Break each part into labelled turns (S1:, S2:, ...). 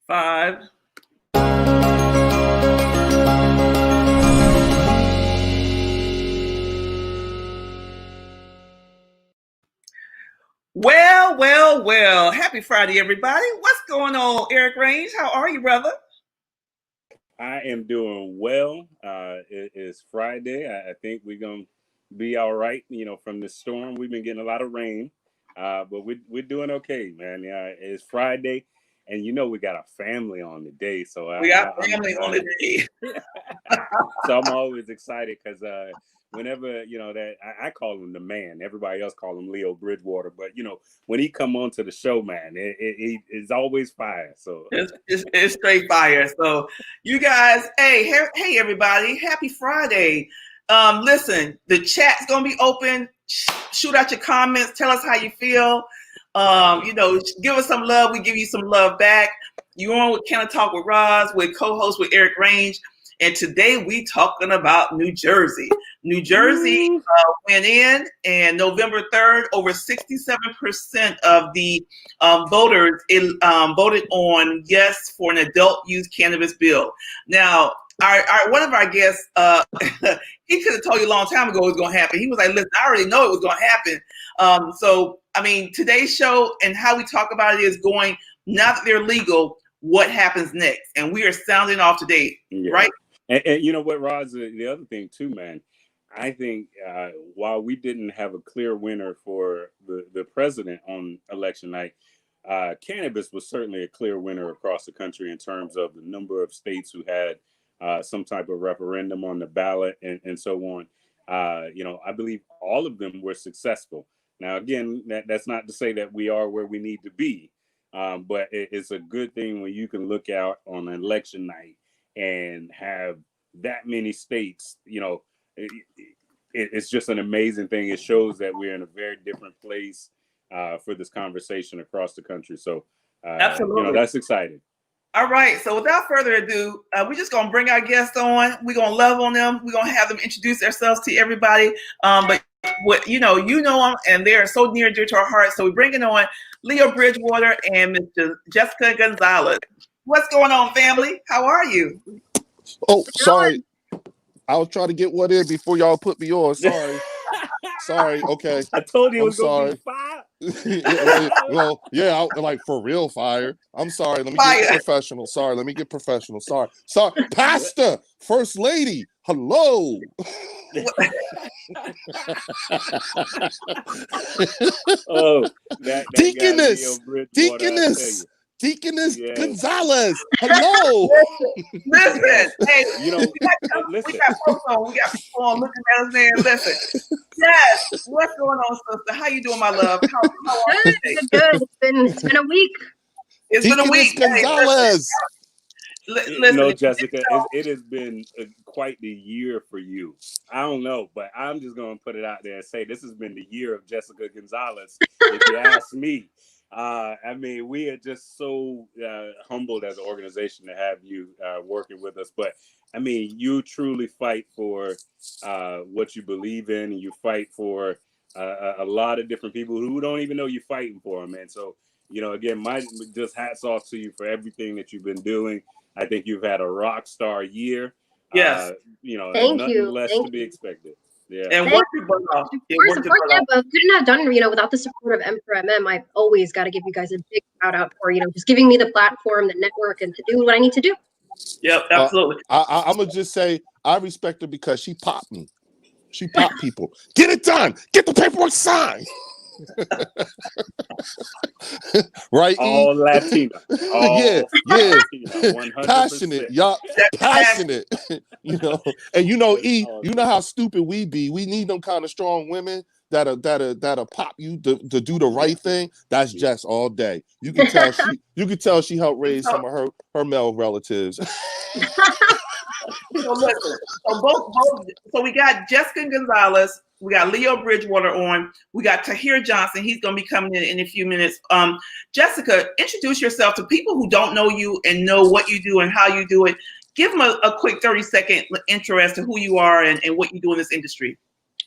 S1: 5. Well. Happy Friday, everybody. What's going on, Eric Range? How are you, brother?
S2: I am doing well. It is Friday. I think we're going to be all right, from the storm. We've been getting a lot of rain, but we're doing okay, man. Yeah, it's Friday, and we got a family on the day. So
S1: we got family on the day.
S2: So I'm always excited because whenever, that I call him the man. Everybody else call him Leo Bridgewater. But, when he come onto the show, man, it's always fire. So
S1: it's straight fire. So you guys, hey, everybody, happy Friday. Listen, the chat's going to be open. Shoot out your comments. Tell us how you feel. Give us some love. We give you some love back. You're on with Can I Talk with Roz, with co-host with Eric Range. And today we talking about New Jersey. New Jersey went in, and November 3rd, over 67% of the voters voted on yes for an adult use cannabis bill. Now, our one of our guests, he could have told you a long time ago it was going to happen. He was like, listen, I already know it was going to happen. So, today's show and how we talk about it is going, now that they're legal, what happens next? And we are sounding off today, right?
S2: And you know what, Roz, the other thing too, man, I think while we didn't have a clear winner for the president on election night, cannabis was certainly a clear winner across the country in terms of the number of states who had some type of referendum on the ballot and so on. I believe all of them were successful. Now, again, that's not to say that we are where we need to be, but it's a good thing when you can look out on an election night and have that many states. It's just an amazing thing. It shows that we're in a very different place for this conversation across the country. So,
S1: absolutely,
S2: that's exciting.
S1: All right. So without further ado, we're just going to bring our guests on. We're going to love on them. We're going to have them introduce themselves to everybody. But what you know them, and they're so near and dear to our hearts. So we're bringing on Leo Bridgewater and Mr. Jessica Gonzalez. What's going on, family? How are you?
S3: Oh, sorry. I was trying to get one in before y'all put me on. Sorry. Okay.
S2: I told you it was going to be fire.
S3: Well, yeah, like for real fire. I'm sorry. Let me get professional. Sorry. Sorry. Pastor, First Lady. Hello. Deaconess yes. Gonzalez. Hello.
S1: Listen. Hey, we got people on looking at us saying, listen. Yes. What's going on, sister? How you doing, my love? How are you today?
S4: Good. It's been a week.
S1: It's been a week.
S3: Gonzalez.
S1: Listen,
S2: Jessica, it has been quite the year for you. I don't know, but I'm just going to put it out there and say this has been the year of Jessica Gonzalez, if you ask me. We are just so humbled as an organization to have you working with us. But you truly fight for what you believe in, and you fight for a lot of different people who don't even know you're fighting for them. And so, again, my just hats off to you for everything that you've been doing. I think you've had a rock star year.
S1: Yes.
S4: Thank you.
S2: Less to be expected. Yeah.
S1: And work your butt off.
S4: But couldn't have done, without the support of Emperor MM. I've always got to give you guys a big shout out for, just giving me the platform, the network, and to do what I need to do.
S1: Yep, absolutely.
S3: I'm going to just say I respect her because she popped me. She popped people. Get it done. Get the paperwork signed. Right?
S2: All Latina.
S3: Yeah.
S2: Latina, 100%.
S3: Passionate, y'all. Passionate. And E, you know how stupid we be. We need them kind of strong women that'll pop you to do the right thing. That's Jess all day. You can tell she helped raise some of her male relatives.
S1: So listen, so we got Jessica Gonzalez, we got Leo Bridgewater on, we got Tahir Johnson. He's going to be coming in a few minutes. Jessica, introduce yourself to people who don't know you and know what you do and how you do it. Give them a quick 30-second intro as to who you are and what you do in this industry.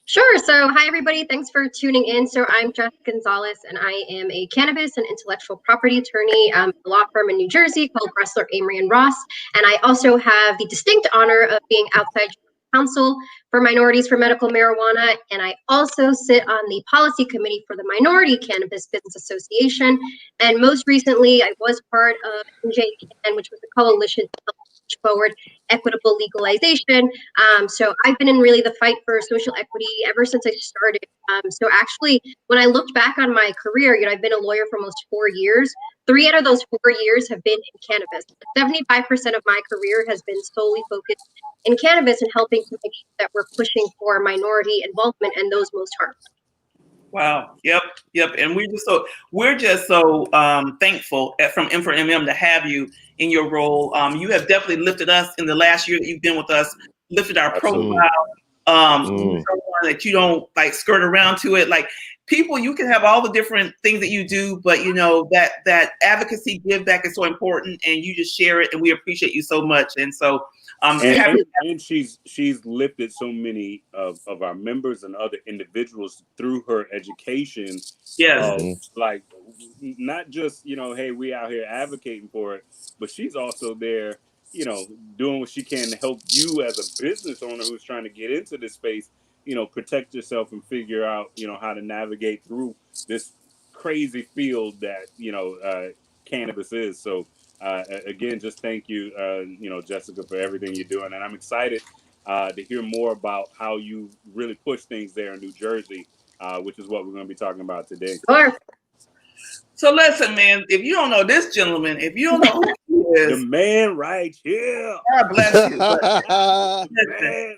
S4: Sure. So, hi, everybody. Thanks for tuning in. So, I'm Jess Gonzalez, and I am a cannabis and intellectual property attorney at a law firm in New Jersey called Bressler, Amory, and Ross. And I also have the distinct honor of being outside counsel for minorities for medical marijuana. And I also sit on the policy committee for the Minority Cannabis Business Association. And most recently, I was part of NJCAN, which was a coalition to help push forward equitable legalization. So I've been in really the fight for social equity ever since I started. So actually, when I looked back on my career, I've been a lawyer for almost 4 years. 3 out of those 4 years have been in cannabis. 75% of my career has been solely focused in cannabis and helping to make sure that we're pushing for minority involvement and those most harmed.
S1: Wow. Yep. And we're just so thankful from M4MM to have you in your role. You have definitely lifted us in the last year that you've been with us, lifted our profile. Someone that you don't like skirt around to it. Like people, you can have all the different things that you do, but that advocacy give back is so important, and you just share it, and we appreciate you so much. And so
S2: and she's lifted so many of our members and other individuals through her education.
S1: Yes.
S2: Like not just, hey, we out here advocating for it, but she's also there, doing what she can to help you as a business owner who's trying to get into this space, protect yourself and figure out, how to navigate through this crazy field that, cannabis is. So again, just thank you, Jessica, for everything you're doing. And I'm excited to hear more about how you really push things there in New Jersey, which is what we're going to be talking about today.
S4: Sure.
S1: So listen, man, if you don't know this gentleman, if you don't know who he is,
S2: the man right here.
S1: God bless you. But, listen,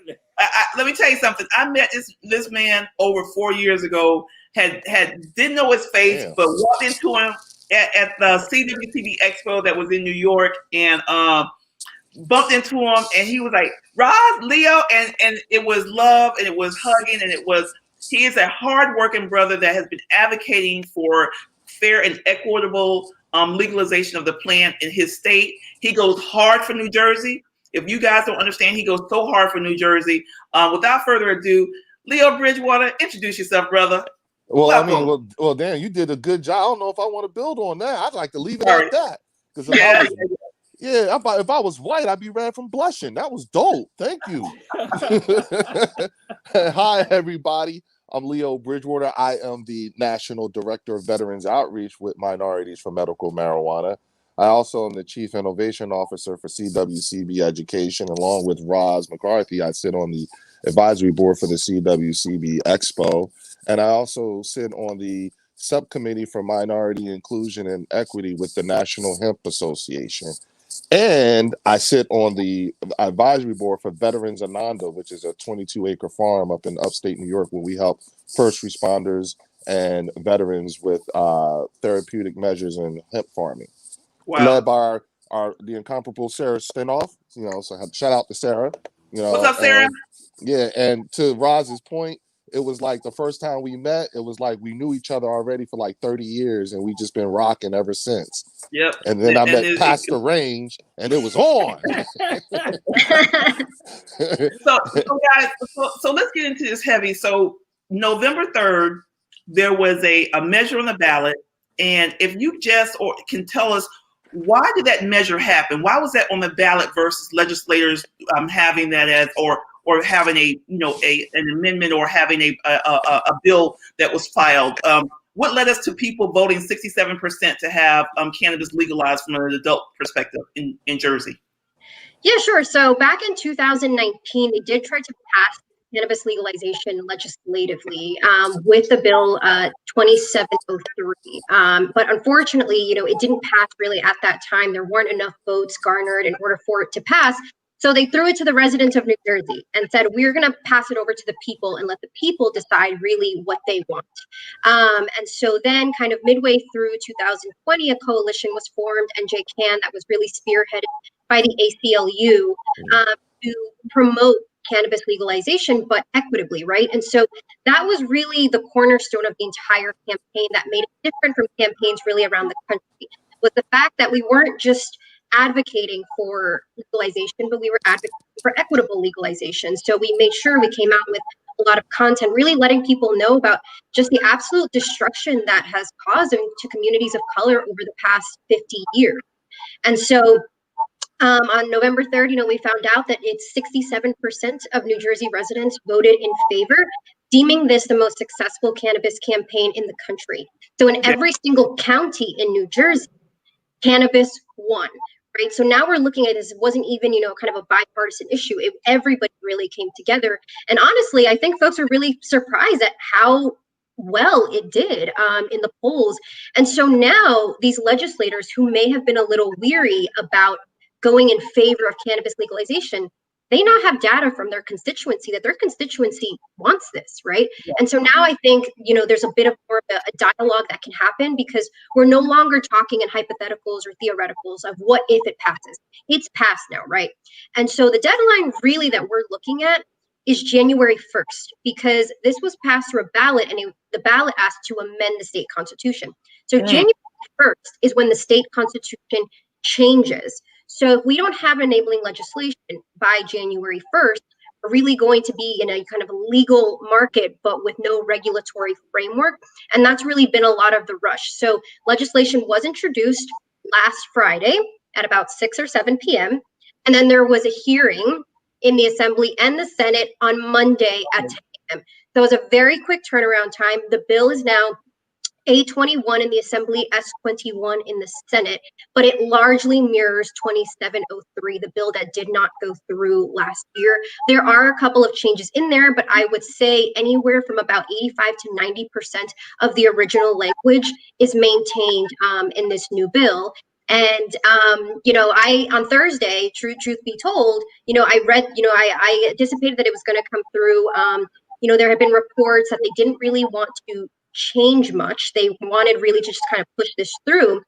S1: let me tell you something. I met this man over 4 years ago. Didn't know his face, but walked into him at the CWTV Expo that was in New York, and bumped into him, and he was like, "Roz, Leo," and it was love, and it was hugging, and he is a hardworking brother that has been advocating for fair and equitable legalization of the plant in his state. He goes hard for New Jersey. If you guys don't understand, he goes so hard for New Jersey. Without further ado, Leo Bridgewater, introduce yourself, brother.
S3: Well, welcome. I mean, well, Dan, you did a good job. I don't know if I want to build on that. I'd like to leave it at that. Because if I was white, I'd be red from blushing. That was dope. Thank you. Hi, everybody. I'm Leo Bridgewater. I am the National Director of Veterans Outreach with Minorities for Medical Marijuana. I also am the Chief Innovation Officer for CWCB Education. Along with Roz McCarthy, I sit on the advisory board for the CWCB Expo. And I also sit on the subcommittee for minority inclusion and equity with the National Hemp Association. And I sit on the advisory board for Veterans Ananda, which is a 22-acre farm up in upstate New York, where we help first responders and veterans with therapeutic measures in hemp farming. Wow. Led by the incomparable Sarah Stenoff. So shout out to Sarah.
S1: What's up, Sarah?
S3: And to Roz's point, it was like the first time we met, it was like we knew each other already for like 30 years, and we just been rocking ever since.
S1: Yep.
S3: And then I met past the range, and it was on.
S1: So guys, so let's get into this heavy. So November 3rd, there was a measure on the ballot, and if you can tell us, why did that measure happen? Why was that on the ballot versus legislators having that as or having an amendment or having a bill that was filed? What led us to people voting 67% to have cannabis legalized from an adult perspective in Jersey?
S4: Yeah, sure. So back in 2019, they did try to pass cannabis legalization legislatively with the bill 2703. But unfortunately, it didn't pass really at that time. There weren't enough votes garnered in order for it to pass. So they threw it to the residents of New Jersey and said, we're going to pass it over to the people and let the people decide really what they want. And so then kind of midway through 2020, a coalition was formed, NJCAN, that was really spearheaded by the ACLU to promote cannabis legalization, but equitably, right? And so that was really the cornerstone of the entire campaign that made it different from campaigns really around the country, was the fact that we weren't just advocating for legalization, but we were advocating for equitable legalization. So we made sure we came out with a lot of content, really letting people know about just the absolute destruction that has caused to communities of color over the past 50 years. And so on November 3rd, we found out that it's 67% of New Jersey residents voted in favor, deeming this the most successful cannabis campaign in the country. So in every single county in New Jersey, cannabis won, right? So now we're looking at this, it wasn't even, kind of a bipartisan issue. Everybody really came together. And honestly, I think folks are really surprised at how well it did in the polls. And so now these legislators who may have been a little weary about going in favor of cannabis legalization, they now have data from their constituency that their constituency wants this, right? Yeah. And so now I think, there's a bit of more of a dialogue that can happen, because we're no longer talking in hypotheticals or theoreticals of what if it passes. It's passed now, right? And so the deadline really that we're looking at is January 1st, because this was passed through a ballot, and the ballot asked to amend the state constitution. So January 1st is when the state constitution changes. So if we don't have enabling legislation by January 1st, we're really going to be in a kind of a legal market, but with no regulatory framework. And that's really been a lot of the rush. So legislation was introduced last Friday at about 6 or 7 p.m. And then there was a hearing in the Assembly and the Senate on Monday at 10 a.m. So it was a very quick turnaround time. The bill is now A21 in the Assembly, S21 in the Senate, but it largely mirrors 2703, the bill that did not go through last year. There are a couple of changes in there, but I would say anywhere from about 85 to 90% of the original language is maintained in this new bill. And, I, on Thursday, truth be told, I read, I anticipated that it was going to come through. There had been reports that they didn't really want to change much. They wanted really to just kind of push this through.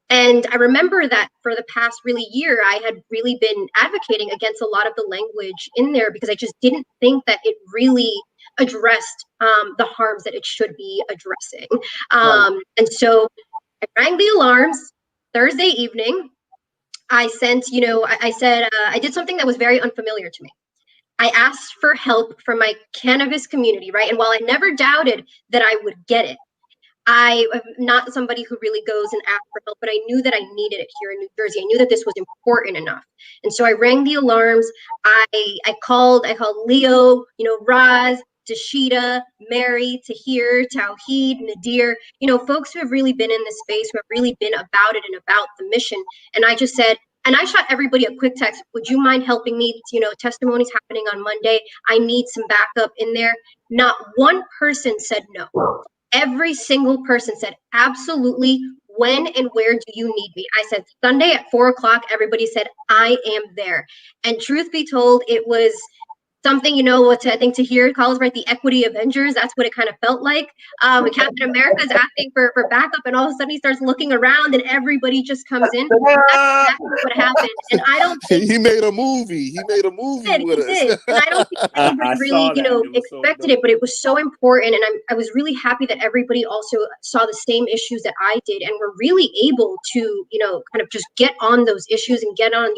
S4: And I remember that for the past really year, I had really been advocating against a lot of the language in there, because I just didn't think that it really addressed the harms that it should be addressing. And so I rang the alarms Thursday evening. I sent, I said, I did something that was very unfamiliar to me. I asked for help from my cannabis community, right? And while I never doubted that I would get it, I am not somebody who really goes and asks for help, but I knew that I needed it here in New Jersey. I knew that this was important enough. And so I rang the alarms. I called Leo, Raz, Dashida, Mary, Tahir, Tawheed, Nadir, folks who have really been in this space, who have really been about it and about the mission. And I just said, and I shot everybody a quick text, would you mind helping me? Testimony's happening on Monday. I need some backup in there. Not one person said no. Every single person said, absolutely. When and where do you need me? I said, Sunday at 4:00. Everybody said, I am there. And truth be told, it was something, what I think Tahir calls, right, the equity Avengers. That's what it kind of felt like. Captain America's asking for backup, and all of a sudden he starts looking around and everybody just comes in. That's exactly what happened. And I don't think
S3: he made a movie. He made a movie with us.
S4: Did. And I don't think anybody really, expected it, but it was so important. And I was really happy that everybody also saw the same issues that I did, and were really able to, kind of just get on those issues and get on,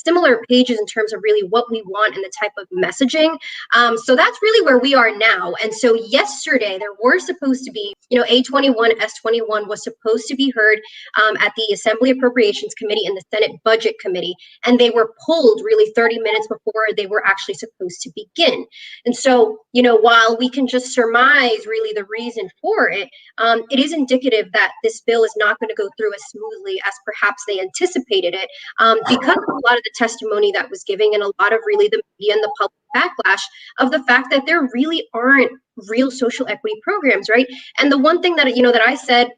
S4: similar pages in terms of really what we want and the type of messaging. So that's really where we are now. And so yesterday there were supposed to be, A21, S21 was supposed to be heard at the Assembly Appropriations Committee and the Senate Budget Committee. And they were pulled really 30 minutes before they were actually supposed to begin. And so, while we can just surmise really the reason for it, it is indicative that this bill is not going to go through as smoothly as perhaps they anticipated it, because of a lot of the testimony that was giving, and a lot of really the media and the public backlash of the fact that there really aren't real social equity programs, right? And the one thing that, that I said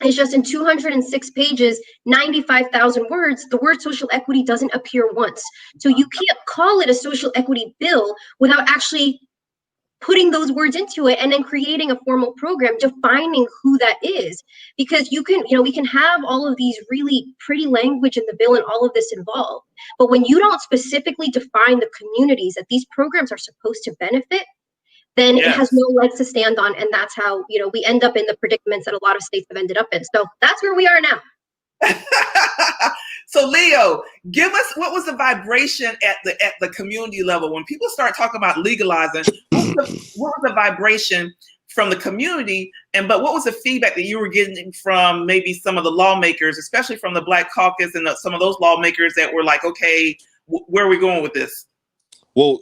S4: is just in 206 pages, 95,000 words, the word social equity doesn't appear once. So you can't call it a social equity bill without actually putting those words into it and then creating a formal program defining who that is. Because you can, we can have all of these really pretty language in the bill and all of this involved, but when you don't specifically define the communities that these programs are supposed to benefit, then it has no legs to stand on. And that's how, we end up in the predicaments that a lot of states have ended up in. So that's where we are now.
S1: So Leo, give us, what was the vibration at the community level when people start talking about legalizing? What was what was the vibration from the community, but what was the feedback that you were getting from maybe some of the lawmakers, especially from the Black Caucus and some of those lawmakers that were like, okay, where are we going with this?
S3: Well,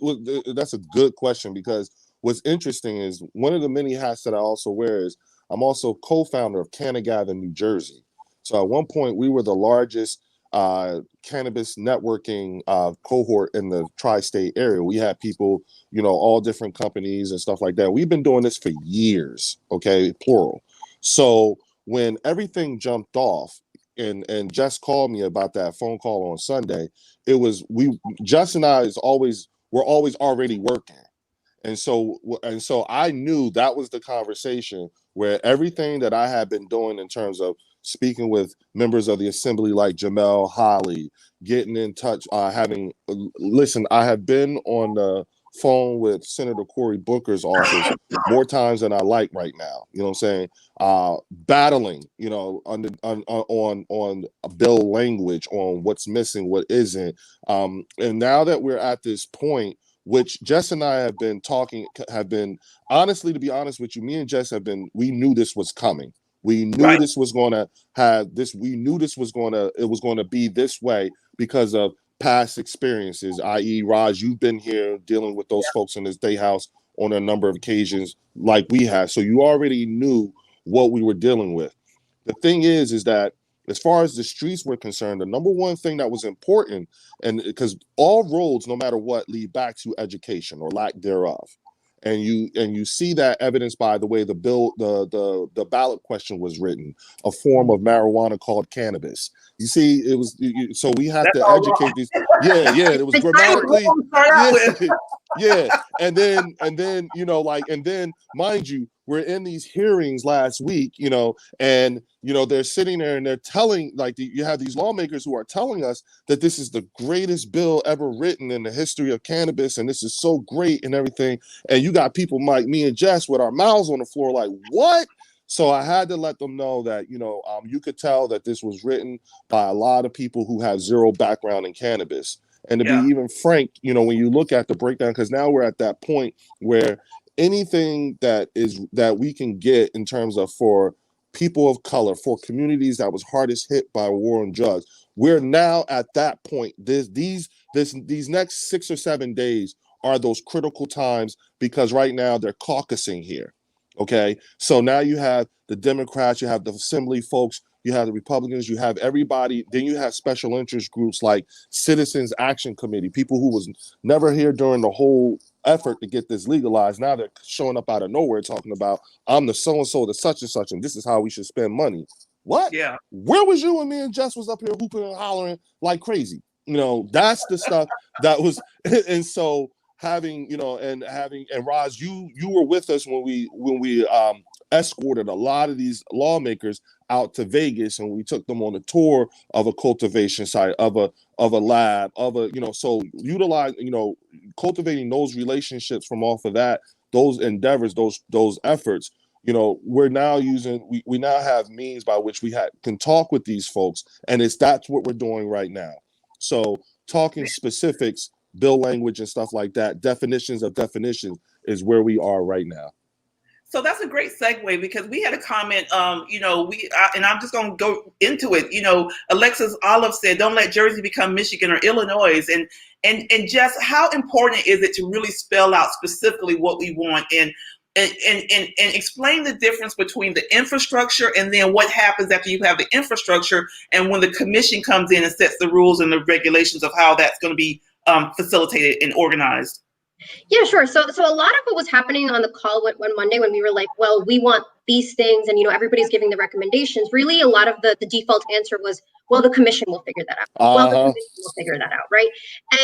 S3: that's a good question, because what's interesting is one of the many hats that I also wear is I'm also co-founder of Cannagather New Jersey. So at one point we were the largest cannabis networking cohort in the tri-state area. We had people, all different companies and stuff like that. We've been doing this for years, okay, plural. So when everything jumped off, and Jess called me about that phone call on Sunday, it was Jess and I we're always already working. And so I knew that was the conversation where everything that I had been doing in terms of speaking with members of the assembly like Jamel Holly, getting in touch, I have been on the phone with Senator Cory Booker's office more times than I like right now. You know what I'm saying? Battling, on a bill language, on what's missing, what isn't. And now that we're at this point, which Jess and I have been honestly, to be honest with you, me and Jess we knew this was coming. We knew this was going to have this. We knew it was going to be this way because of past experiences, i.e. Raj, you've been here dealing with those folks in the State House on a number of occasions like we have. So you already knew what we were dealing with. The thing is that as far as the streets were concerned, the number one thing that was important, and because all roads, no matter what, lead back to education or lack thereof. And you see that evidenced by the way the ballot question was written, a form of marijuana called cannabis. You see, it was so we have to educate these. Yeah, it was grammatically. And then mind you, we're in these hearings last week, and they're sitting there and they're telling, you have these lawmakers who are telling us that this is the greatest bill ever written in the history of cannabis, and this is so great and everything. And you got people like me and Jess with our mouths on the floor, like, what? So I had to let them know that, you could tell that this was written by a lot of people who have zero background in cannabis. And to be even frank, when you look at the breakdown, because now we're at that point where anything that we can get in terms of for people of color, for communities that was hardest hit by war on drugs, we're now at that point. These next 6 or 7 days are those critical times, because right now they're caucusing here. Okay, so now you have the Democrats, you have the Assembly folks, you have the Republicans, you have everybody. Then you have special interest groups like Citizens Action Committee, people who was never here during the whole effort to get this legalized. Now they're showing up out of nowhere talking about, I'm the so-and-so, the such and such, and this is how we should spend money. What?
S1: Yeah.
S3: Where was you when me and Jess was up here hooping and hollering like crazy? That's the stuff that was, and so having, and Roz, you were with us when we escorted a lot of these lawmakers out to Vegas, and we took them on a tour of a cultivation site, of a lab, so utilize, cultivating those relationships from off of that, those endeavors, those efforts. We're now using, we now have means by which we can talk with these folks, and that's what we're doing right now. So talking specifics, bill language and stuff like that, definitions of definitions is where we are right now.
S1: So that's a great segue, because we had a comment, and I'm just going to go into it. Alexis Olive said, don't let Jersey become Michigan or Illinois. And Jess, how important is it to really spell out specifically what we want and explain the difference between the infrastructure and then what happens after you have the infrastructure and when the commission comes in and sets the rules and the regulations of how that's going to be facilitated and organized?
S4: Yeah, sure. So a lot of what was happening on the call one Monday when we were like, well, we want these things, and everybody's giving the recommendations. Really, a lot of the default answer was, well, the commission will figure that out. Well, the commission will figure that out, right?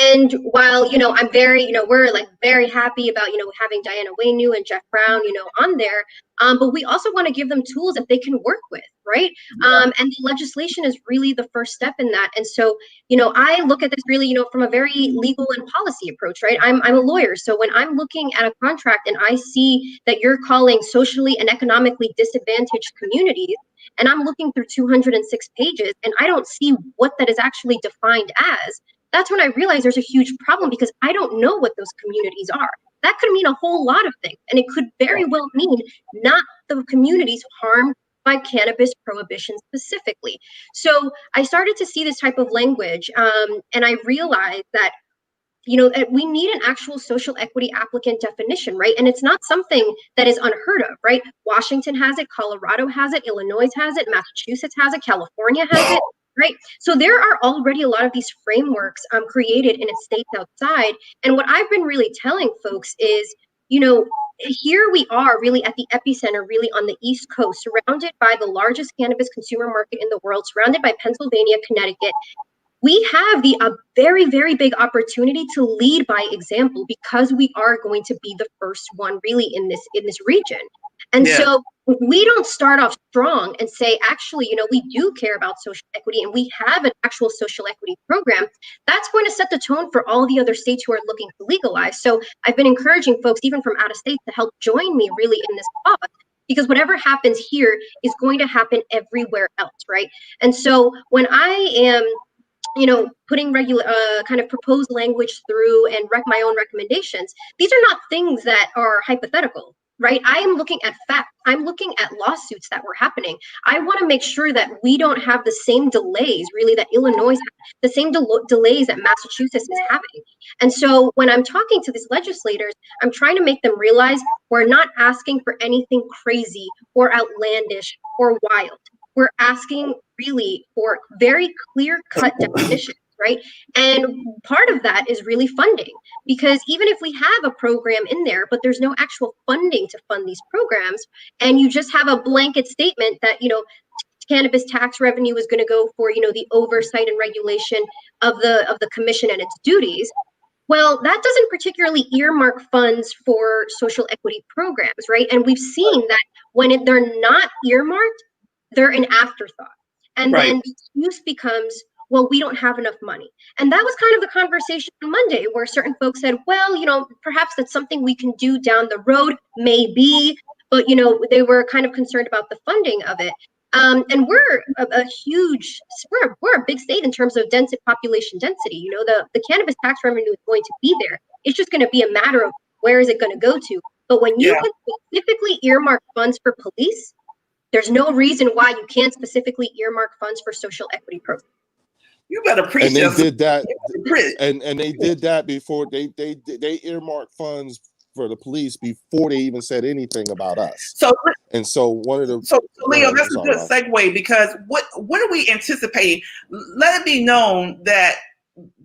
S4: And while I'm very, we're like very happy about having Diana Waynu and Jeff Brown, on there, but we also want to give them tools that they can work with, right? And the legislation is really the first step in that. And so I look at this really from a very legal and policy approach, right? I'm a lawyer, so when I'm looking at a contract and I see that you're calling socially and economically disadvantaged communities, and I'm looking through 206 pages and I don't see what that is actually defined as, that's when I realize there's a huge problem, because I don't know what those communities are. that could mean a whole lot of things. And it could very well mean not the communities harmed by cannabis prohibition specifically. So I started to see this type of language, and I realized that we need an actual social equity applicant definition, right? And it's not something that is unheard of, right? Washington has it, Colorado has it, Illinois has it, Massachusetts has it, California has it, right? So there are already a lot of these frameworks created in states outside. And what I've been really telling folks is, here we are really at the epicenter, really on the East Coast, surrounded by the largest cannabis consumer market in the world, surrounded by Pennsylvania, Connecticut. We have a very, very big opportunity to lead by example, because we are going to be the first one really in this region. And so if we don't start off strong and say, actually, we do care about social equity and we have an actual social equity program, that's going to set the tone for all the other states who are looking to legalize. So I've been encouraging folks, even from out of state, to help join me really in this cause, because whatever happens here is going to happen everywhere else, right? And so when I am putting kind of proposed language through and my own recommendations, these are not things that are hypothetical, right? I am looking at facts. I'm looking at lawsuits that were happening. I want to make sure that we don't have the same delays, really, that Illinois, the same delays that Massachusetts is having. And so when I'm talking to these legislators, I'm trying to make them realize we're not asking for anything crazy or outlandish or wild. We're asking really for very clear-cut definitions, right? And part of that is really funding, because even if we have a program in there, but there's no actual funding to fund these programs, and you just have a blanket statement that, cannabis tax revenue is going to go for, the oversight and regulation of the commission and its duties. Well, that doesn't particularly earmark funds for social equity programs, right? And we've seen that when they're not earmarked, they're an afterthought. And then the excuse becomes, well, we don't have enough money. And that was kind of the conversation on Monday, where certain folks said, well, perhaps that's something we can do down the road, maybe, but, they were kind of concerned about the funding of it. And we're we're a big state in terms of population density. The cannabis tax revenue is going to be there. It's just going to be a matter of where is it going to go to. But when you can specifically earmark funds for police, there's no reason why you can't specifically earmark funds for social equity programs.
S1: You better preach.
S3: And they did that, and they did that before they earmarked funds for the police before they even said anything about us.
S1: So
S3: one of the
S1: Leo, that's a good segue, because what are we anticipating? Let it be known that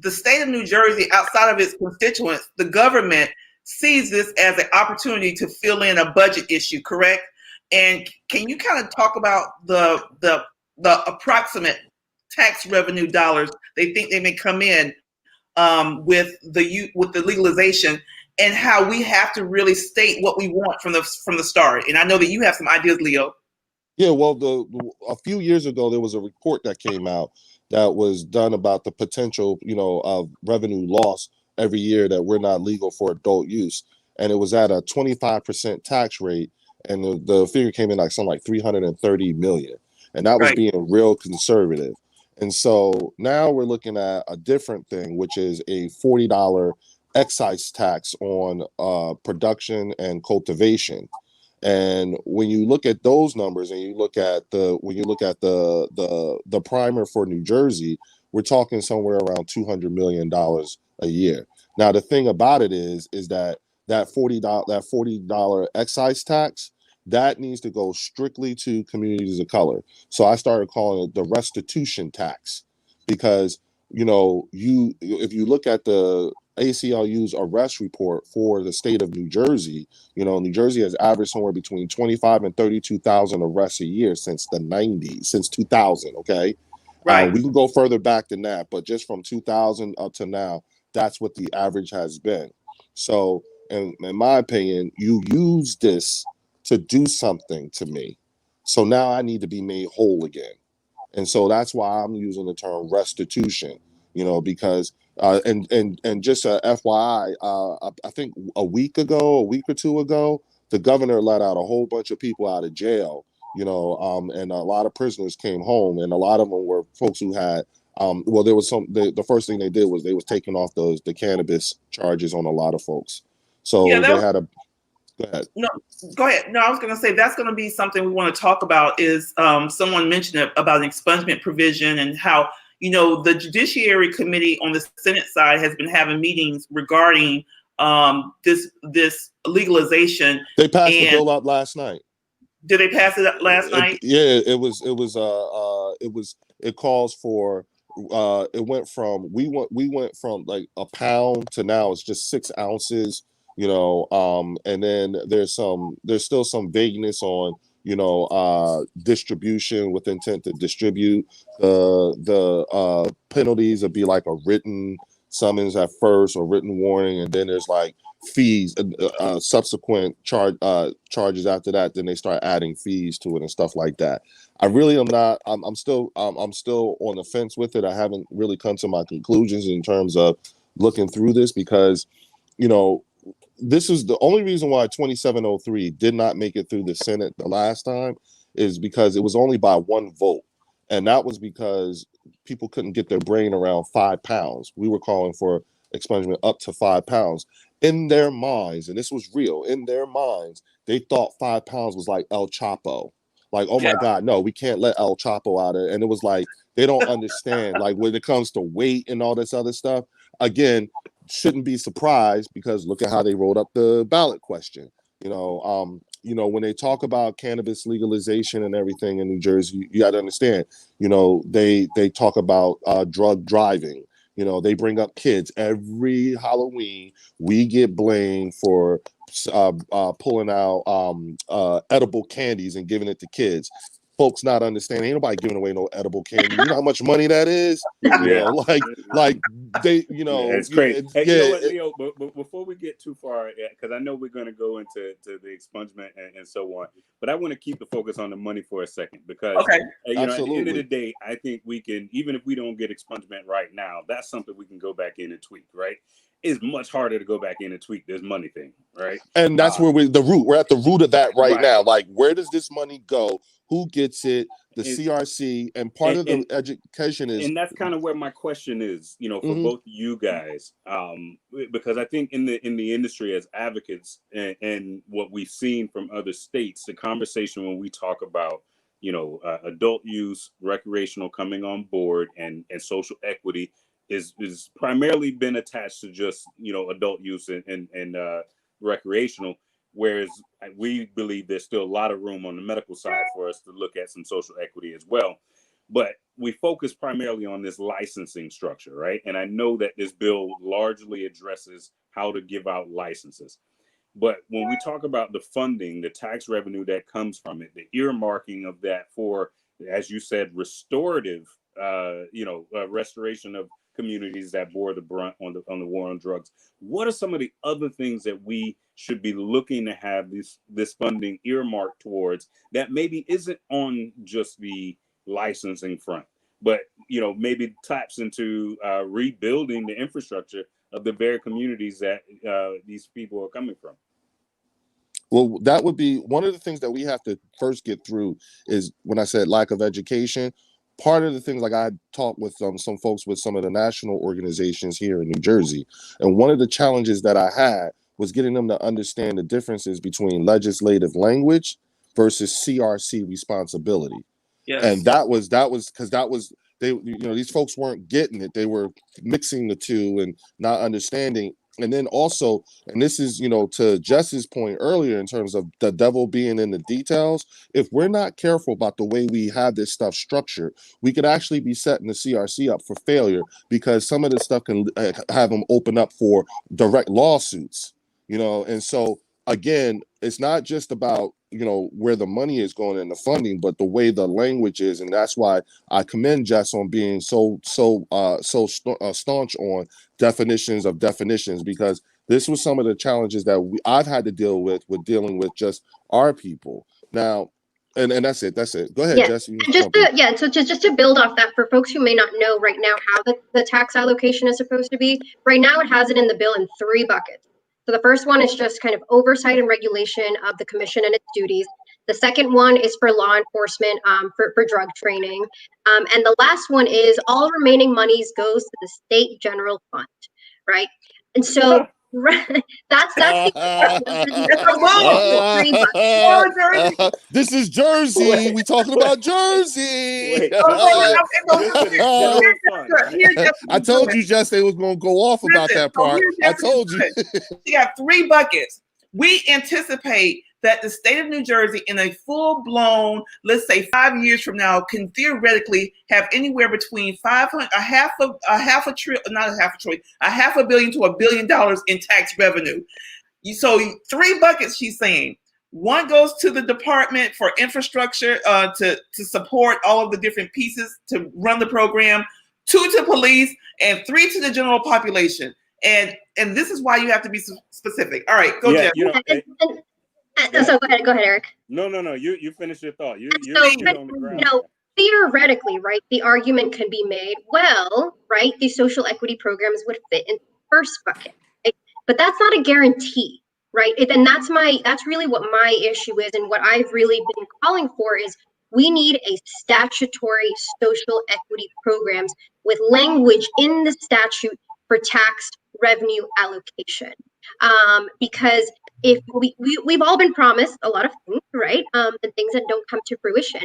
S1: the state of New Jersey, outside of its constituents, the government sees this as an opportunity to fill in a budget issue, correct? And can you kind of talk about the approximate tax revenue dollars they think they may come in with the legalization, and how we have to really state what we want from the start? And I know that you have some ideas, Leo.
S3: Yeah, well, a few years ago there was a report that came out that was done about the potential, of revenue loss every year that we're not legal for adult use, and it was at a 25% tax rate. And the figure came in something like 330 million. And that was being real conservative. And so now we're looking at a different thing, which is a $40 excise tax on production and cultivation. And when you look at those numbers, and you look at the primer for New Jersey, we're talking somewhere around $200 million a year. Now, the thing about it is that $40 excise tax, that needs to go strictly to communities of color. So I started calling it the restitution tax, because if you look at the ACLU's arrest report for the state of New Jersey, New Jersey has averaged somewhere between 25 and 32,000 arrests a year since the 90s, since 2000. Okay, we can go further back than that, but just from 2000 up to now, that's what the average has been. So, in my opinion, you use this to do something to me, so now I need to be made whole again. And so that's why I'm using the term restitution, because and just a FYI, I think a week or two ago, the governor let out a whole bunch of people out of jail, and a lot of prisoners came home, and a lot of them were folks who had there was the first thing they did was they was taking off the cannabis charges on a lot of folks. So they had a. Go ahead.
S1: No, go ahead. No, I was going to say that's going to be something we want to talk about. Is someone mentioned about an expungement provision and how the Judiciary Committee on the Senate side has been having meetings regarding this legalization.
S3: They passed the bill up last night.
S1: Did they pass it up last night?
S3: Yeah, it calls for it went from we went from like a pound to now it's just 6 ounces, and then there's still some vagueness on distribution with intent to distribute. The penalties would be like a written summons at first or written warning, and then there's like fees, subsequent charges after that. Then they start adding fees to it and stuff like that. I really am not. I'm still on the fence with it. I haven't really come to my conclusions in terms of looking through this because, this is the only reason why 2703 did not make it through the Senate the last time is because it was only by 1 vote. And that was because people couldn't get their brain around 5 pounds. We were calling for expungement up to 5 pounds. In their minds, and this was real, in their minds, they thought 5 pounds was like El Chapo. Like, oh my God, no, we can't let El Chapo out of it. And it was like, they don't understand, like when it comes to weight and all this other stuff, again, shouldn't be surprised because look at how they wrote up the ballot question. When they talk about cannabis legalization and everything in New Jersey, you got to understand, they talk about drug driving. They bring up kids every Halloween. We get blamed for pulling out edible candies and giving it to kids. Folks not understanding. Ain't nobody giving away no edible candy. You know how much money that is? Like they,
S2: it's crazy. Hey, you know what, Leo? But before we get too far, because I know we're going to go into the expungement and so on, but I want to keep the focus on the money for a second because, at the end of the day, I think we can, even if we don't get expungement right now, that's something we can go back in and tweak, right? It's much harder to go back in and tweak this money thing, right?
S3: And that's where we're at the root of that right now. Like, where does this money go? Who gets it? The CRC, and part of the education is,
S2: and that's kind of where my question is, for both you guys, because I think in the industry as advocates and what we've seen from other states, the conversation when we talk about adult use, recreational coming on board, and social equity is primarily been attached to just adult use and recreational. Whereas we believe there's still a lot of room on the medical side for us to look at some social equity as well. But we focus primarily on this licensing structure, right? And I know that this bill largely addresses how to give out licenses. But when we talk about the funding, the tax revenue that comes from it, the earmarking of that for, as you said, restorative, restoration of communities that bore the brunt on the war on drugs. What are some of the other things that we should be looking to have this funding earmarked towards that maybe isn't on just the licensing front, but maybe taps into rebuilding the infrastructure of the very communities that these people are coming from?
S3: Well, that would be one of the things that we have to first get through is when I said lack of education. Part of the things, like I talked with some folks with some of the national organizations here in New Jersey, and one of the challenges that I had was getting them to understand the differences between legislative language versus CRC responsibility. Yes. And that was because they, these folks weren't getting it. They were mixing the two and not understanding. And then also, and this is, to Jess's point earlier in terms of the devil being in the details, if we're not careful about the way we have this stuff structured, we could actually be setting the CRC up for failure because some of this stuff can have them open up for direct lawsuits, and so again, it's not just about, where the money is going and the funding, but the way the language is. And that's why I commend Jess on being so staunch on definitions of definitions, because this was some of the challenges that I've had to deal with dealing with just our people. Now, and that's it. Go ahead, Jess.
S4: Just to build off that, for folks who may not know right now how the tax allocation is supposed to be, right now it has it in the bill in 3 buckets. So the first one is just kind of oversight and regulation of the commission and its duties. The second one is for law enforcement, for drug training. And the last one is all remaining monies goes to the state general fund, right? And so Right. That's
S3: this is Jersey. We talking about Jersey. I told you Jess they was gonna go off about that part. I told you.
S1: She got 3 buckets. We anticipate that the state of New Jersey, in a full-blown, let's say 5 years from now, can theoretically have anywhere between $500 billion to $1 billion in tax revenue. So 3 buckets, she's saying. 1 goes to the Department for Infrastructure to support all of the different pieces to run the program. 2 to police, and 3 to the general population. And this is why you have to be specific. All right, go, Jeff.
S4: So go ahead, Eric.
S2: No. You finish your thought. You're on the ground.
S4: Theoretically, right, the argument can be made, well, right, these social equity programs would fit in the first bucket, right? But that's not a guarantee, right? And that's really what my issue is, and what I've really been calling for is we need a statutory social equity programs with language in the statute for tax revenue allocation. Because if we've all been promised a lot of things, right? And things that don't come to fruition.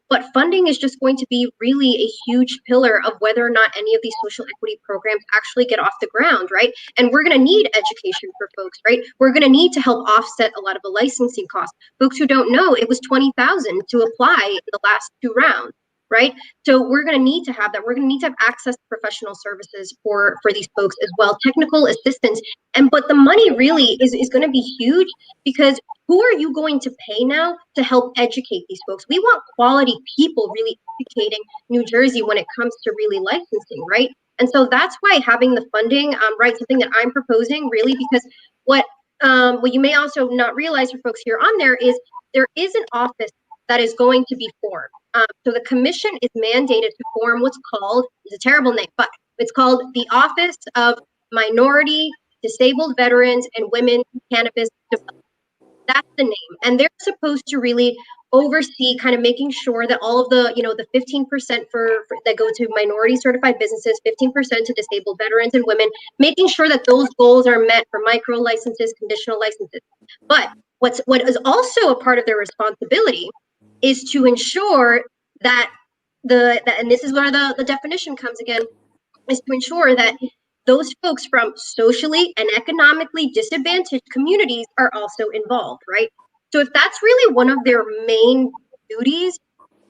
S4: But funding is just going to be really a huge pillar of whether or not any of these social equity programs actually get off the ground, right? And we're going to need education for folks, right? We're going to need to help offset a lot of the licensing costs. Folks who don't know, it was $20,000 to apply in the last 2 rounds, right? So we're going to need to have that. We're going to need to have access to professional services for these folks as well, technical assistance. But the money really is going to be huge, because who are you going to pay now to help educate these folks? We want quality people really educating New Jersey when it comes to really licensing, right? And so that's why having the funding, right, something that I'm proposing really, because what you may also not realize for folks here on there is an office that is going to be formed. So the commission is mandated to form what's called, it's a terrible name, but it's called the Office of Minority, Disabled Veterans, and Women Cannabis Development. That's the name. And they're supposed to really oversee kind of making sure that all of the, the 15% for that go to minority certified businesses, 15% to disabled veterans and women, making sure that those goals are met for micro licenses, conditional licenses. But what is also a part of their responsibility is to ensure that and this is where the definition comes again, is to ensure that those folks from socially and economically disadvantaged communities are also involved, right? So if that's really one of their main duties,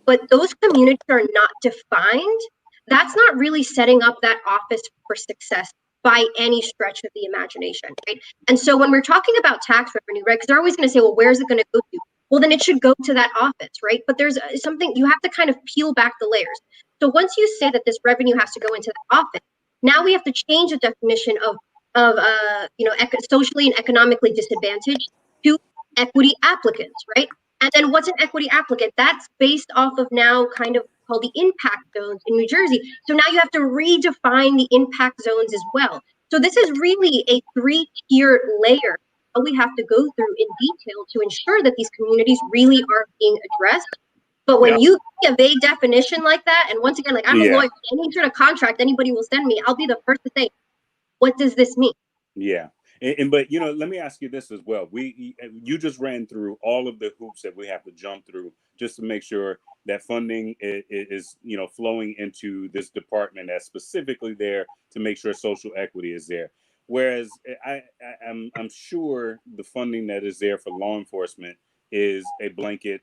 S4: but those communities are not defined, that's not really setting up that office for success by any stretch of the imagination, right? And so when we're talking about tax revenue, right, because they're always going to say, well, where's it going to go to? Well, then it should go to that office, right? But there's something, you have to kind of peel back the layers. So once you say that this revenue has to go into the office, now we have to change the definition of socially and economically disadvantaged to equity applicants, right? And then what's an equity applicant? That's based off of now kind of called the impact zones in New Jersey. So now you have to redefine the impact zones as well. So this is really a 3-tiered layer that we have to go through in detail to ensure that these communities really are being addressed. But when you give a vague definition like that, and once again, like I'm a lawyer, any sort of contract anybody will send me, I'll be the first to say, what does this mean?
S2: Yeah. But let me ask you this as well. You just ran through all of the hoops that we have to jump through just to make sure that funding is flowing into this department that's specifically there to make sure social equity is there. Whereas I'm sure the funding that is there for law enforcement is a blanket,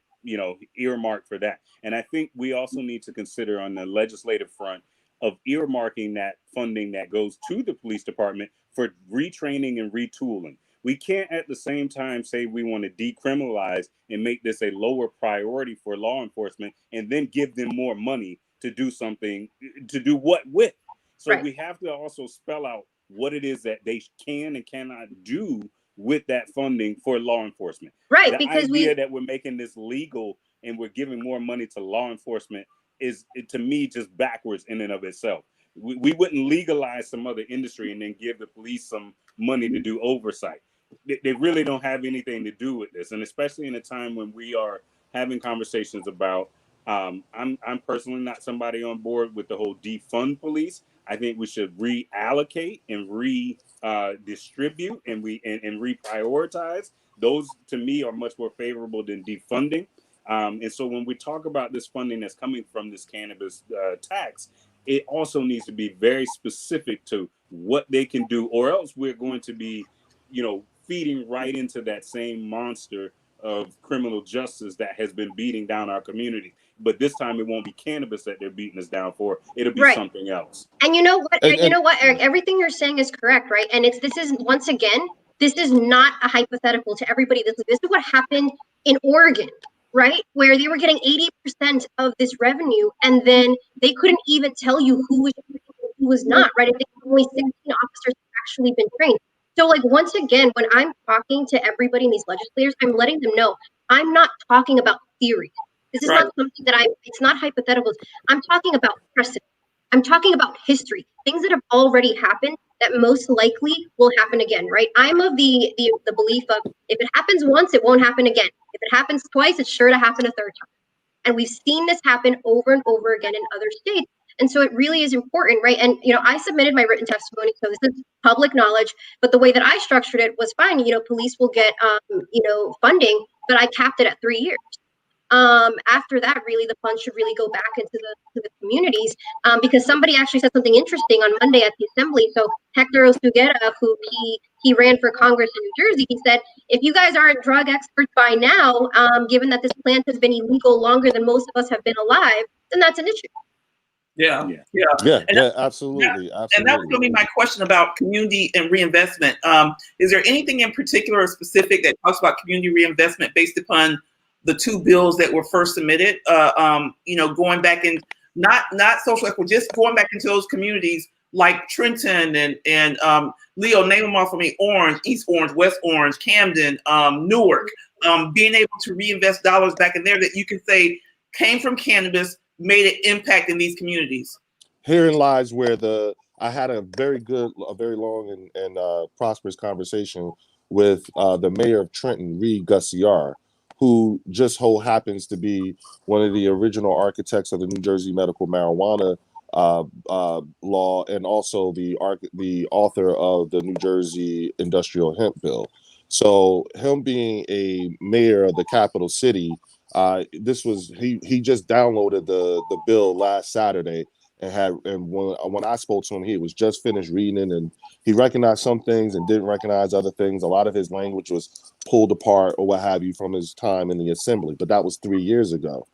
S2: earmark for that. And I think we also need to consider on the legislative front of earmarking that funding that goes to the police department for retraining and retooling. We can't at the same time say we want to decriminalize and make this a lower priority for law enforcement and then give them more money to do something, to do what with. So we have to also spell out what it is that they can and cannot do with that funding for law enforcement.
S4: Right.
S2: The
S4: because
S2: idea that we're making this legal and we're giving more money to law enforcement is, to me, just backwards in and of itself. We wouldn't legalize some other industry and then give the police some money to do oversight. They really don't have anything to do with this. And especially in a time when we are having conversations about, I'm personally not somebody on board with the whole defund police. I think we should reallocate and redistribute and reprioritize. Those to me are much more favorable than defunding. And so when we talk about this funding that's coming from this cannabis tax, it also needs to be very specific to what they can do, or else we're going to be, feeding right into that same monster of criminal justice that has been beating down our community. But this time it won't be cannabis that they're beating us down for. It'll be something else.
S4: And you know what? You know what, Eric? Everything you're saying is correct, right? And this is once again, this is not a hypothetical to everybody. This is what happened in Oregon, right? Where they were getting 80% of this revenue, and then they couldn't even tell you who was not, right? And only 16 officers have actually been trained. So, like, once again, when I'm talking to everybody in these legislators, I'm letting them know I'm not talking about theory. This is not something that it's not hypotheticals. I'm talking about precedent. I'm talking about history, things that have already happened that most likely will happen again, right? I'm of the belief of if it happens once, it won't happen again. If it happens twice, it's sure to happen a third time. And we've seen this happen over and over again in other states. And so it really is important, right? And, I submitted my written testimony, so this is public knowledge, but the way that I structured it was fine. Police will get, funding, but I capped it at 3 years. After that, really, the funds should really go back into the communities, because somebody actually said something interesting on Monday at the assembly. So Hector Osuguera, who he ran for Congress in New Jersey, he said, if you guys aren't drug experts by now, given that this plant has been illegal longer than most of us have been alive, then that's an issue.
S1: Yeah.
S3: Absolutely.
S1: And that was going to be my question about community and reinvestment. Is there anything in particular or specific that talks about community reinvestment based upon the two bills that were first submitted? Going back in not social equity, just going back into those communities like Trenton and Leo, name them all for me: Orange, East Orange, West Orange, Camden, Newark. Being able to reinvest dollars back in there that you can say came from cannabis, made an impact in these communities.
S3: Herein lies where I had a very long and prosperous conversation with the mayor of Trenton, Reed Gussiar, who just happens to be one of the original architects of the New Jersey medical marijuana law, and also the author of the New Jersey industrial hemp bill. So him being a mayor of the capital city, he just downloaded the bill last Saturday, and when I spoke to him, he was just finished reading, and he recognized some things and didn't recognize other things. A lot of his language was pulled apart or what have you from his time in the assembly, but that was 3 years ago.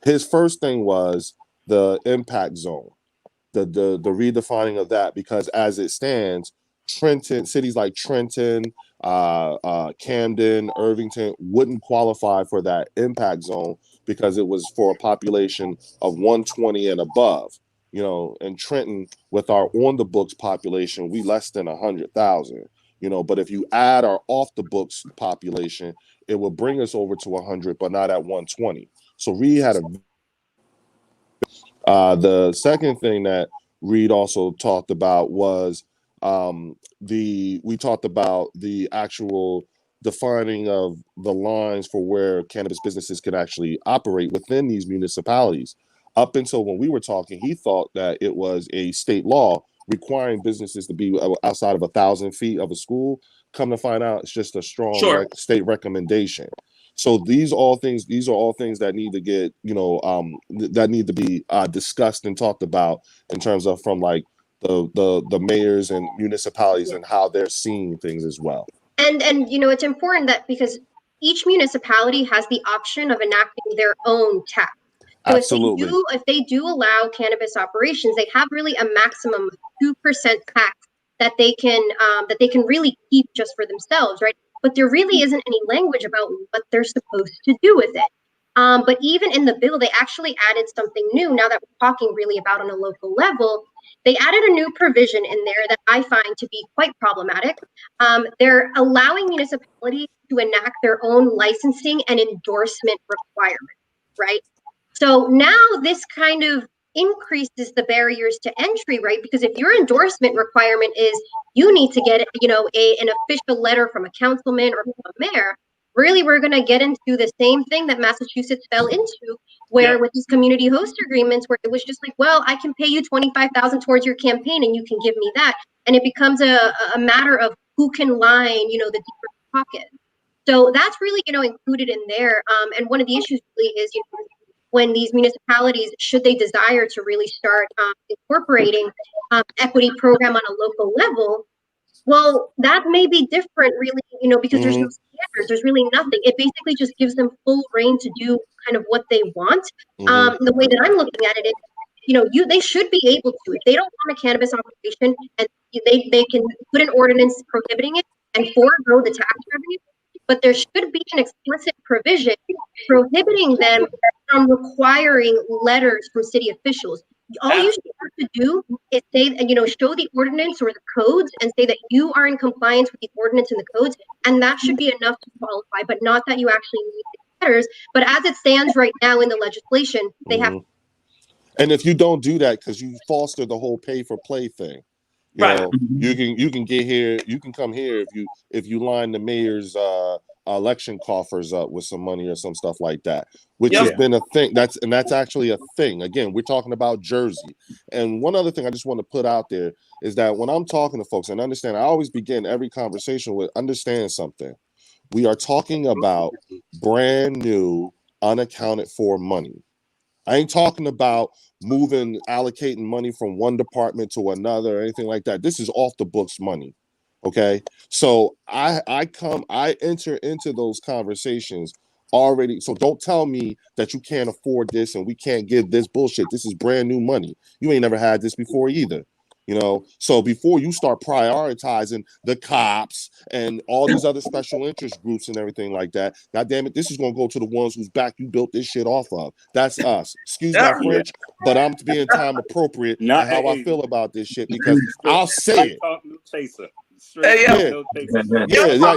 S3: His first thing was the impact zone, the redefining of that, because as it stands, cities like Trenton, Camden, Irvington wouldn't qualify for that impact zone because it was for a population of 120 and above. In Trenton, with our on the books population, we less than 100,000. But if you add our off the books population, it will bring us over to 100, but not at 120. So Reed had the second thing that Reed also talked about was we talked about the actual defining of the lines for where cannabis businesses can actually operate within these municipalities. Up until when we were talking, he thought that it was a state law requiring businesses to be outside of 1,000 feet of a school. Come to find out, it's just a strong state recommendation. So these are all things that need to get, that need to be discussed and talked about in terms of from like the mayors and municipalities and how they're seeing things as well.
S4: And it's important that because each municipality has the option of enacting their own tax. So
S3: Absolutely.
S4: if they do allow cannabis operations, they have really a maximum of 2% tax that they can really keep just for themselves, right? But there really isn't any language about what they're supposed to do with it. But even in the bill, they actually added something new. Now that we're talking really about on a local level, they added a new provision in there that I find to be quite problematic. They're allowing municipalities to enact their own licensing and endorsement requirements, right? So now this kind of increases the barriers to entry, right? Because if your endorsement requirement is you need to get, an official letter from a councilman or from a mayor, really we're going to get into the same thing that Massachusetts fell into, where with these community host agreements, where it was just like, well, I can pay you $25,000 towards your campaign and you can give me that. And it becomes a matter of who can line, the deeper pocket. So that's really, included in there. And one of the issues really is, when these municipalities, should they desire to really start incorporating equity program on a local level, well, that may be different, really, because there's no standards, there's really nothing. It basically just gives them full reign to do kind of what they want. The way that I'm looking at it is, they should be able to, if they don't want a cannabis operation, and they can put an ordinance prohibiting it and forego the tax revenue, but there should be an explicit provision prohibiting them from requiring letters from city officials. All you should have to do is say, show the ordinance or the codes and say that you are in compliance with the ordinance and the codes, and that should be enough to qualify, but not that you actually need the letters. But as it stands right now in the legislation, they have.
S3: And if you don't do that, because you foster the whole pay for play thing, you can get here, you can come here if you line the mayor's election coffers up with some money or some stuff like that, which has been a thing. That's actually a thing. Again, we're talking about Jersey. And one other thing I just want to put out there is that when I'm talking to folks, and understand, I always begin every conversation with understand something. We are talking about brand new, unaccounted for money. I ain't talking about allocating money from one department to another or anything like that. This is off the books money. Okay. So I enter into those conversations already. So don't tell me that you can't afford this and we can't give this bullshit. This is brand new money. You ain't never had this before either. So before you start prioritizing the cops and all these other special interest groups and everything like that, God damn it, this is going to go to the ones whose back you built this shit off of. That's us. Excuse my French, but I'm being time appropriate and how I feel about this shit, because I'll say it.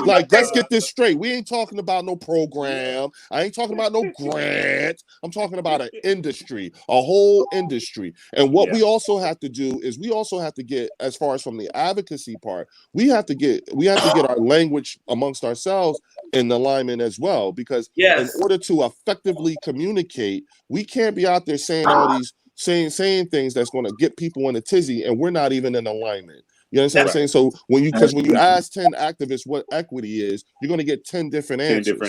S3: Like let's get this straight. We ain't talking about no program. I ain't talking about no grant. I'm talking about an industry, a whole industry. And what we also have to do is we also have to get, as far as from the advocacy part, we have to get our language amongst ourselves in alignment as well, because in order to effectively communicate, we can't be out there saying all these saying things that's going to get people in a tizzy, and we're not even in alignment. You understand what I'm saying? So when you ask 10 activists what equity is, you're going to get 10 different answers.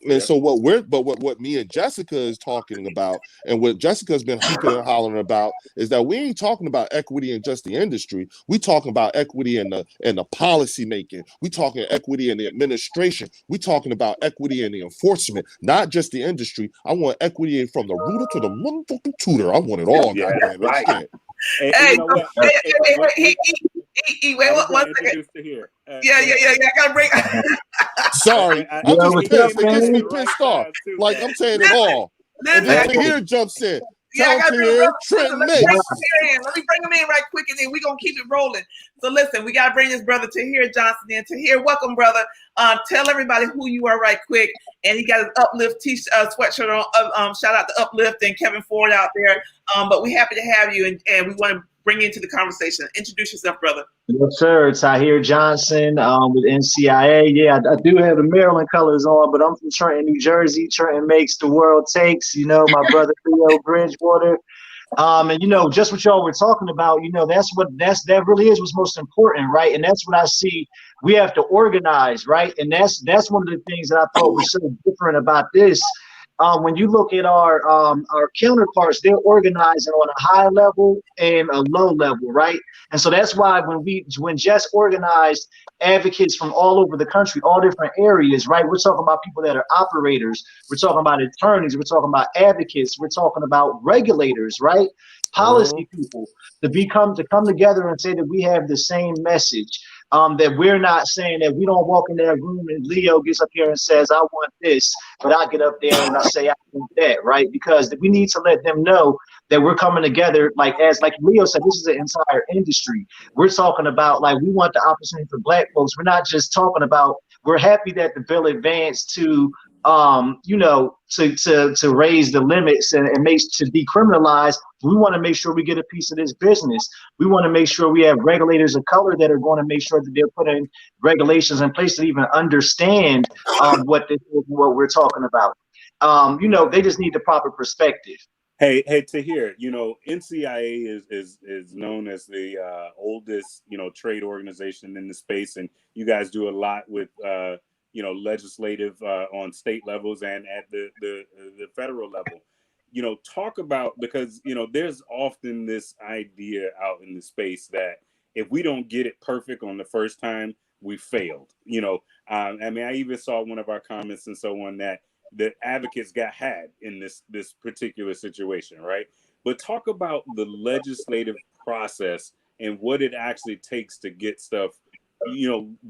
S3: And so what me and Jessica is talking about, and what Jessica's been hooping and hollering about, is that we ain't talking about equity in just the industry. We talking about equity in the policy making. We talking equity in the administration. We talking about equity in the enforcement, not just the industry. I want equity from the rooter to the motherfucking tutor. I want it all. Goddamn it.
S1: Hey, wait, one second. I gotta break.
S3: Sorry, I'm just pissed. It gets me pissed off. Like I'm saying it all. And then Tahir jumps in. Let me bring him in right quick, and then we're gonna keep it rolling. So listen, we gotta bring this brother Tahir Johnson in. Tahir, welcome, brother. Tell everybody who you are right quick. And he got his Uplift sweatshirt on. Shout out to Uplift and Kevin Ford out there. But we're happy to have you, and we want to bring you into the conversation. Introduce yourself, brother.
S5: Yes, sir. It's Tahir Johnson with NCIA. Yeah, I do have the Maryland colors on, but I'm from Trenton, New Jersey. Trenton makes the world takes. My brother Theo Bridgewater. And just what y'all were talking about, that really is what's most important, right? And that's what I see. We have to organize, right? And that's one of the things that I thought was so different about this. When you look at our counterparts, they're organizing on a high level and a low level, right? And so that's why when Jess organized advocates from all over the country, all different areas, right? We're talking about people that are operators. We're talking about attorneys. We're talking about advocates. We're talking about regulators, right? Policy people to come together and say that we have the same message. That we're not saying that we don't walk in that room and Leo gets up here and says, I want this, but I get up there and I say, I want that, right? Because we need to let them know that we're coming together, like Leo said, this is an entire industry. We're talking about, we want the opportunity for Black folks. We're not just talking about, we're happy that the bill advanced to to raise the limits and make to decriminalize. We want to make sure we get a piece of this business. We want to make sure we have regulators of color that are going to make sure that they're putting regulations in place to even understand what this is, what we're talking about. They just need the proper perspective.
S2: Hey, Tahir, NCIA is known as the oldest, trade organization in the space, and you guys do a lot with, legislative on state levels and at the federal level. Talk about, because there's often this idea out in the space that if we don't get it perfect on the first time, we failed. I even saw one of our comments and so on that the advocates got had in this particular situation, right? But talk about the legislative process and what it actually takes to get stuff,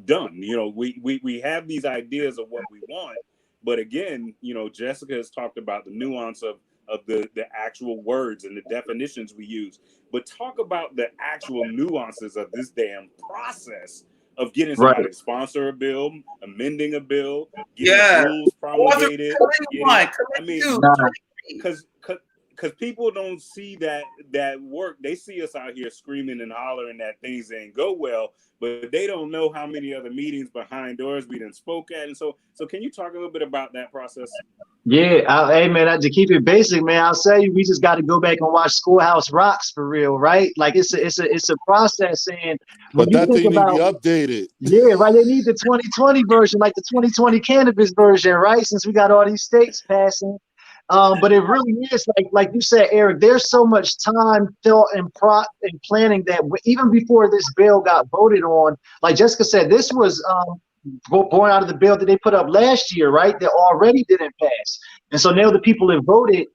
S2: done. We have these ideas of what we want, but again, Jessica has talked about the nuance of the actual words and the definitions we use. But talk about the actual nuances of this damn process of getting somebody to sponsor a bill, amending a bill, getting rules promulgated. Because people don't see that work. They see us out here screaming and hollering that things ain't go well, but they don't know how many other meetings behind doors we done spoke at. And so can you talk a little bit about that process?
S5: Yeah, hey man, to keep it basic, man, I'll say we just got to go back and watch Schoolhouse Rocks for real, right? Like it's a process, and
S3: but that thing need to be updated.
S5: Yeah, right. They need the 2020 version, like the 2020 cannabis version, right? Since we got all these states passing. But it really is like you said, Eric. There's so much time, thought, and planning that even before this bill got voted on, like Jessica said, this was born out of the bill that they put up last year, right? That already didn't pass. And so now the people have voted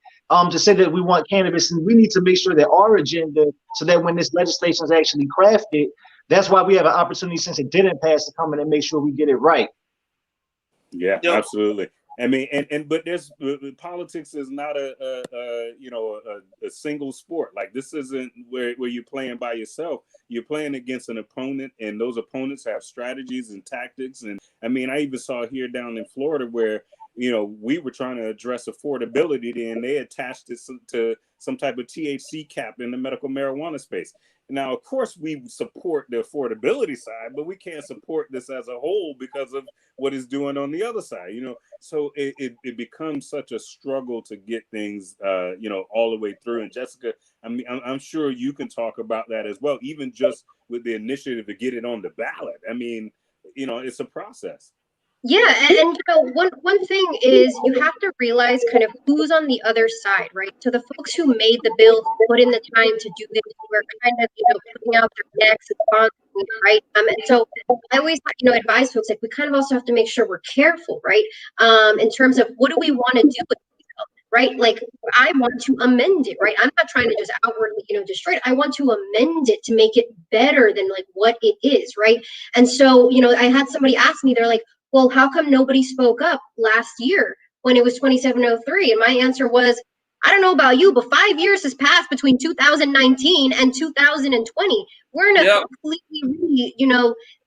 S5: to say that we want cannabis, and we need to make sure that our agenda, so that when this legislation is actually crafted, that's why we have an opportunity, since it didn't pass, to come in and make sure we get it right.
S2: Yeah, absolutely. I mean, but there's politics is not a single sport. Like, this isn't where you're playing by yourself. You're playing against an opponent, and those opponents have strategies and tactics. And I mean, I even saw here down in Florida where we were trying to address affordability, and they attached it to some type of THC cap in the medical marijuana space. Now, of course, we support the affordability side, but we can't support this as a whole because of what it's doing on the other side. So it becomes such a struggle to get things, all the way through. And Jessica, I mean, I'm sure you can talk about that as well, even just with the initiative to get it on the ballot. I mean, it's a process.
S4: Yeah, and one thing is you have to realize kind of who's on the other side, right? So the folks who made the bill, put in the time to do this, were kind of putting out their necks and sponsoring, right? And so I always advise folks, like, we kind of also have to make sure we're careful, right? In terms of what do we want to do with this bill, right? Like, I want to amend it, right? I'm not trying to just outwardly destroy it. I want to amend it to make it better than like what it is, right? And so I had somebody ask me, they're like, well, how come nobody spoke up last year when it was 2703? And my answer was, I don't know about you, but 5 years has passed between 2019 and 2020. We're in a completely,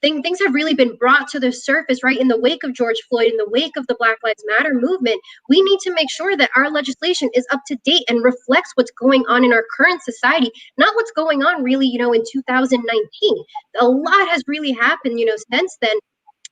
S4: things have really been brought to the surface, right? In the wake of George Floyd, in the wake of the Black Lives Matter movement, we need to make sure that our legislation is up to date and reflects what's going on in our current society, not what's going on really, in 2019. A lot has really happened, since then.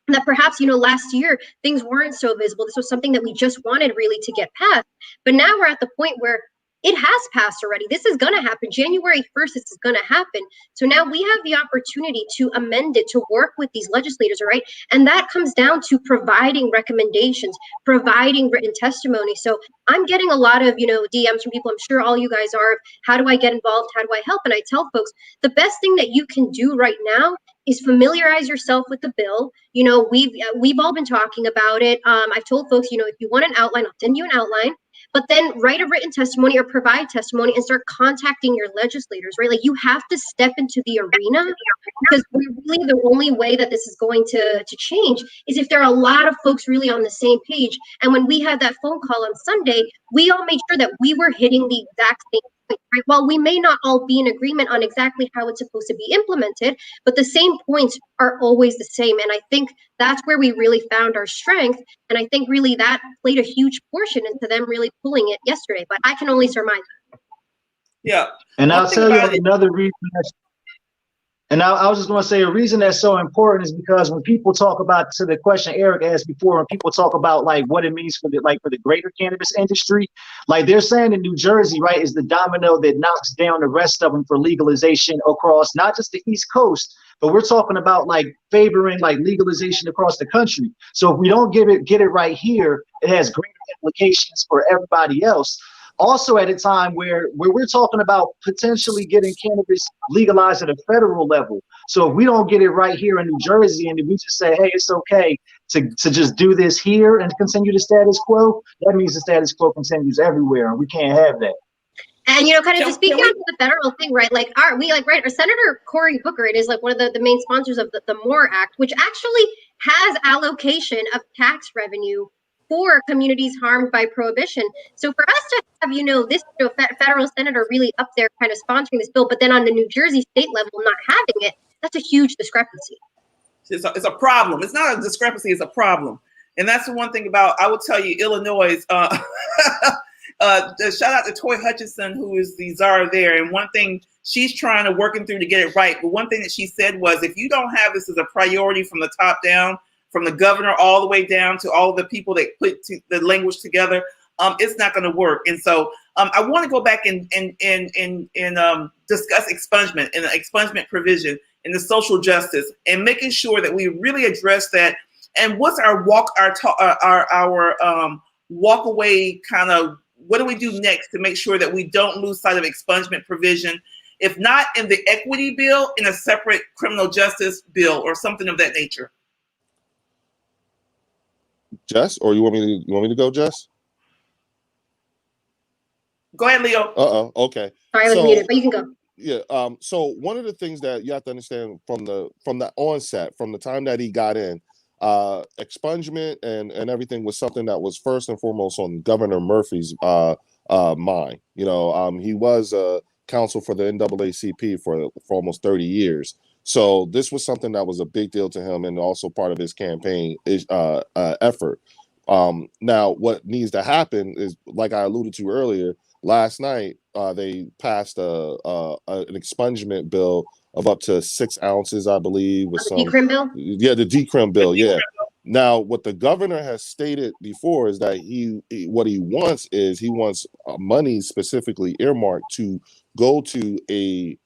S4: That perhaps, last year things weren't so visible. This was something that we just wanted really to get past. But now we're at the point where it has passed already. This is going to happen. January 1st, this is going to happen. So now we have the opportunity to amend it, to work with these legislators, right? And that comes down to providing recommendations, providing written testimony. So I'm getting a lot of, DMs from people. I'm sure all you guys are. How do I get involved? How do I help? And I tell folks, the best thing that you can do right now is familiarize yourself with the bill. We've all been talking about it. I've told folks, if you want an outline, I'll send you an outline. But then write a written testimony or provide testimony and start contacting your legislators, right? Like, you have to step into the arena, because really the only way that this is going to change is if there are a lot of folks really on the same page. And when we had that phone call on Sunday, we all made sure that we were hitting the exact same point, right? While we may not all be in agreement on exactly how it's supposed to be implemented, but the same points are always the same. And I think that's where we really found our strength. And I think really that played a huge portion into them really pulling it yesterday. But I can only surmise.
S1: Yeah.
S5: And
S1: One
S5: I'll
S1: thing
S5: tell you
S1: about it,
S5: another reason. And I was just going to say a reason that's so important is because when people talk about, to the question Eric asked before, when people talk about like what it means for the greater cannabis industry, like they're saying in New Jersey, right, is the domino that knocks down the rest of them for legalization across not just the East Coast, but we're talking about like favoring like legalization across the country. So if we don't get it right here, it has greater implications for everybody else. Also at a time where we're talking about potentially getting cannabis legalized at a federal level. So if we don't get it right here in New Jersey, and if we just say, hey, it's okay to just do this here and continue the status quo, that means the status quo continues everywhere, and we can't have that.
S4: And, kind of to speak down to the federal thing, right? Like, our Senator Cory Booker, it is like one of the main sponsors of the MORE Act, which actually has allocation of tax revenue for communities harmed by prohibition. So for us to have, this federal senator really up there kind of sponsoring this bill, but then on the New Jersey state level not having it, that's a huge discrepancy.
S1: It's a problem. It's not a discrepancy, it's a problem. And that's the one thing about, I will tell you, Illinois, shout out to Toy Hutchinson, who is the czar there. And one thing she's working through to get it right. But one thing that she said was, if you don't have this as a priority from the top down, from the governor all the way down to all of the people that put the language together, it's not going to work. And so I want to go back and discuss expungement and the expungement provision and the social justice and making sure that we really address that. And what's our walk away kind of, what do we do next to make sure that we don't lose sight of expungement provision, if not in the equity bill, in a separate criminal justice bill or something of that nature?
S3: Jess, or you want me to go, Jess?
S1: Go ahead, Leo.
S3: Okay.
S4: Sorry, I was muted, but you can go.
S3: Yeah. So one of the things that you have to understand from the onset, from the time that he got in, expungement and everything was something that was first and foremost on Governor Murphy's mind. He was a counsel for the NAACP for almost 30 years. So this was something that was a big deal to him and also part of his campaign effort. Now, what needs to happen is, like I alluded to earlier, last night they passed an expungement bill of up to 6 ounces, I believe, with some
S4: decrim bill.
S3: Yeah, the decrim bill. Yeah. Now, what the governor has stated before is that he wants money specifically earmarked to go to the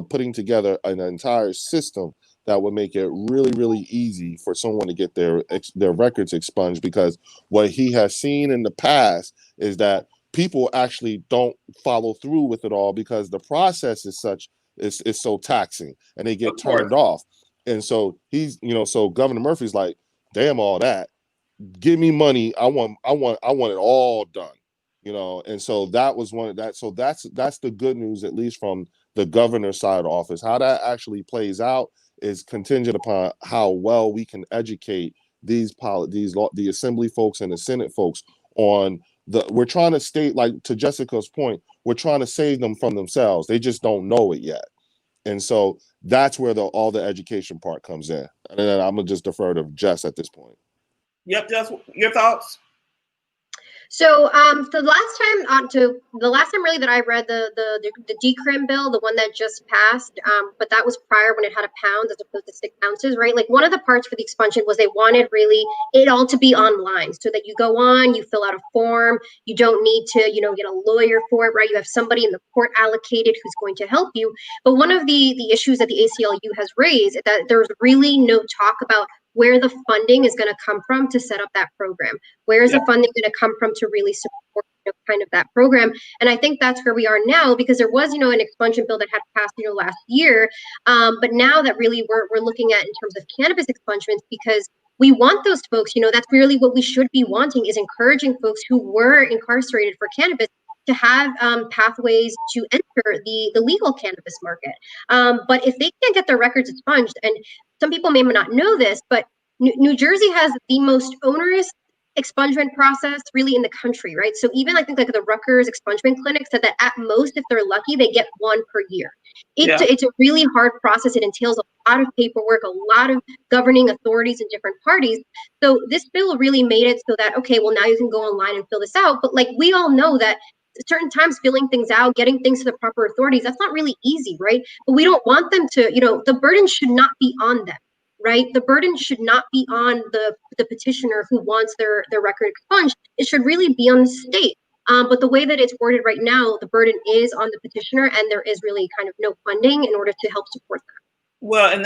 S3: putting together an entire system that would make it really, really easy for someone to get their records expunged, because what he has seen in the past is that people actually don't follow through with it all because the process is so taxing and they get turned off. And so so Governor Murphy's like, damn all that. Give me money. I want it all done. And so that was one of that. So that's the good news, at least from the governor's side of the office. How that actually plays out is contingent upon how well we can educate the assembly folks and the Senate folks on we're trying to state, like to Jessica's point, we're trying to save them from themselves. They just don't know it yet. And so that's where all the education part comes in. And then I'm gonna just defer to Jess at this point.
S1: Yep, Jess, your thoughts?
S4: So the last time really that I read the decrim bill, the one that just passed, but that was prior when it had a pound as opposed to 6 ounces, right? Like one of the parts for the expungement was they wanted really it all to be online, so that you go on, you fill out a form, you don't need to, get a lawyer for it, right? You have somebody in the court allocated who's going to help you. But one of the issues that the ACLU has raised is that there's really no talk about where the funding is going to come from to set up that program. Where is the funding going to come from to really support kind of that program? And I think that's where we are now, because there was, an expungement bill that had passed, last year. But now that really we're looking at in terms of cannabis expungements, because we want those folks, that's really what we should be wanting, is encouraging folks who were incarcerated for cannabis to have pathways to enter the legal cannabis market. But if they can't get their records expunged, and some people may not know this, but New Jersey has the most onerous expungement process really in the country, right? So even I think like the Rutgers expungement clinic said that at most, if they're lucky, they get one per year. It's a really hard process. It entails a lot of paperwork, a lot of governing authorities in different parties. So this bill really made it so that, okay, well, now you can go online and fill this out. But like we all know that certain times filling things out, getting things to the proper authorities, that's not really easy, right? But we don't want them to, the burden should not be on them, right? The burden should not be on the petitioner who wants their record expunged. It should really be on the state. But the way that it's worded right now, the burden is on the petitioner, and there is really kind of no funding in order to help support that.
S1: Well, and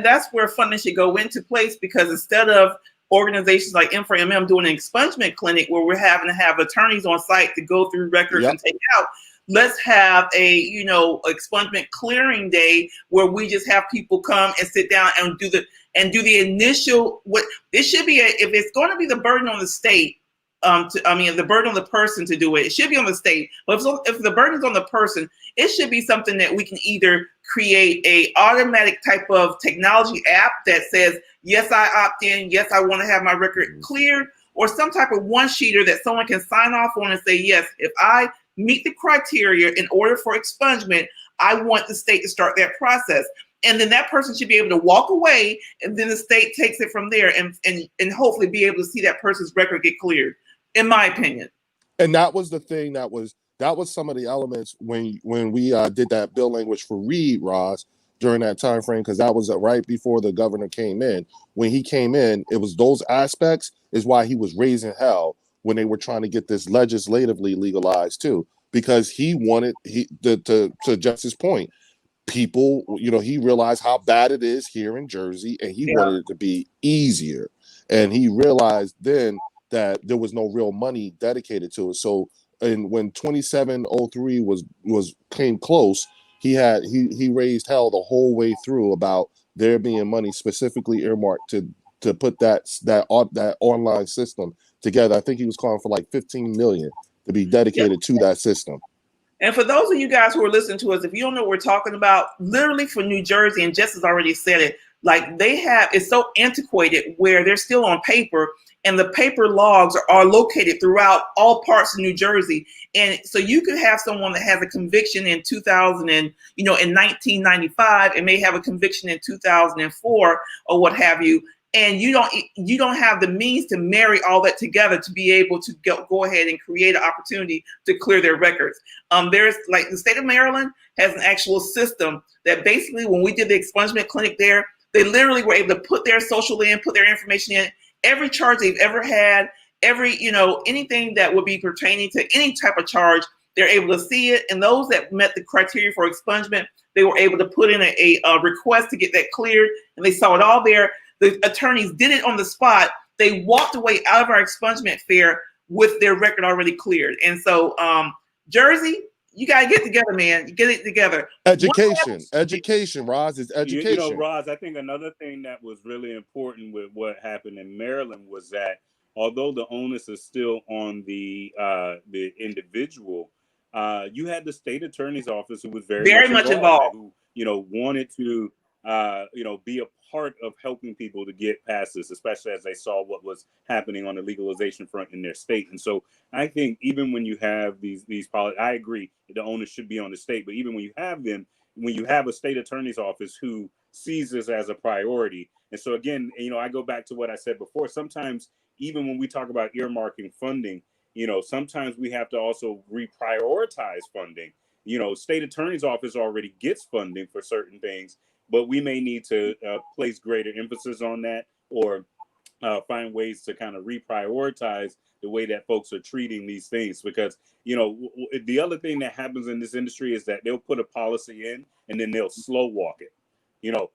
S1: that's where funding should go into place, because instead of organizations like M4MM doing an expungement clinic where we're having to have attorneys on site to go through records and take out, let's have a expungement clearing day where we just have people come and sit down and do the initial. What it should be, if it's going to be the burden on the state, the burden on the person to do it, it should be on the state. But if the burden is on the person, it should be something that we can either create a automatic type of technology app that says, yes, I opt in, yes, I want to have my record cleared, or some type of one-sheeter that someone can sign off on and say, yes, if I meet the criteria in order for expungement, I want the state to start that process. And then that person should be able to walk away, and then the state takes it from there and hopefully be able to see that person's record get cleared, in my opinion.
S3: And that was the thing that was some of the elements when we did that bill language for Reed, Roz, during that time frame, because that was right before the governor came in. When he came in, it was those aspects is why he was raising hell when they were trying to get this legislatively legalized too, because he wanted to Justice's point, people, he realized how bad it is here in Jersey, and he wanted it to be easier, and he realized then that there was no real money dedicated to it. So, and when 2703 came close, he raised hell the whole way through about there being money specifically earmarked to put that online system together. I think he was calling for like 15 million to be dedicated to that system.
S1: And for those of you guys who are listening to us, if you don't know what we're talking about, literally for New Jersey, and Jess has already said it, like it's so antiquated where they're still on paper, and the paper logs are located throughout all parts of New Jersey. And so you could have someone that has a conviction in 2000 and, in 1995, and may have a conviction in 2004 or what have you. And you don't have the means to marry all that together to be able to go ahead and create an opportunity to clear their records. There's like the state of Maryland has an actual system that basically when we did the expungement clinic there, they literally were able to put their social in, put their information in, every charge they've ever had, anything that would be pertaining to any type of charge, they're able to see it. And those that met the criteria for expungement, they were able to put in a request to get that cleared, and they saw it all there. The attorneys did it on the spot. They walked away out of our expungement fair with their record already cleared. And so, Jersey, you got to get together, man. You get it together.
S3: Education, Roz, is education.
S2: Roz, I think another thing that was really important with what happened in Maryland was that although the onus is still on the individual, you had the state attorney's office who was very much involved. Who wanted to be a part of helping people to get past this, especially as they saw what was happening on the legalization front in their state. And so I think even when you have these policies, I agree the onus should be on the state, but even when you have them, when you have a state attorney's office who sees this as a priority. And so again, I go back to what I said before, sometimes even when we talk about earmarking funding, sometimes we have to also reprioritize funding. State attorney's office already gets funding for certain things, but we may need to place greater emphasis on that, or find ways to kind of reprioritize the way that folks are treating these things. Because, the other thing that happens in this industry is that they'll put a policy in and then they'll slow walk it.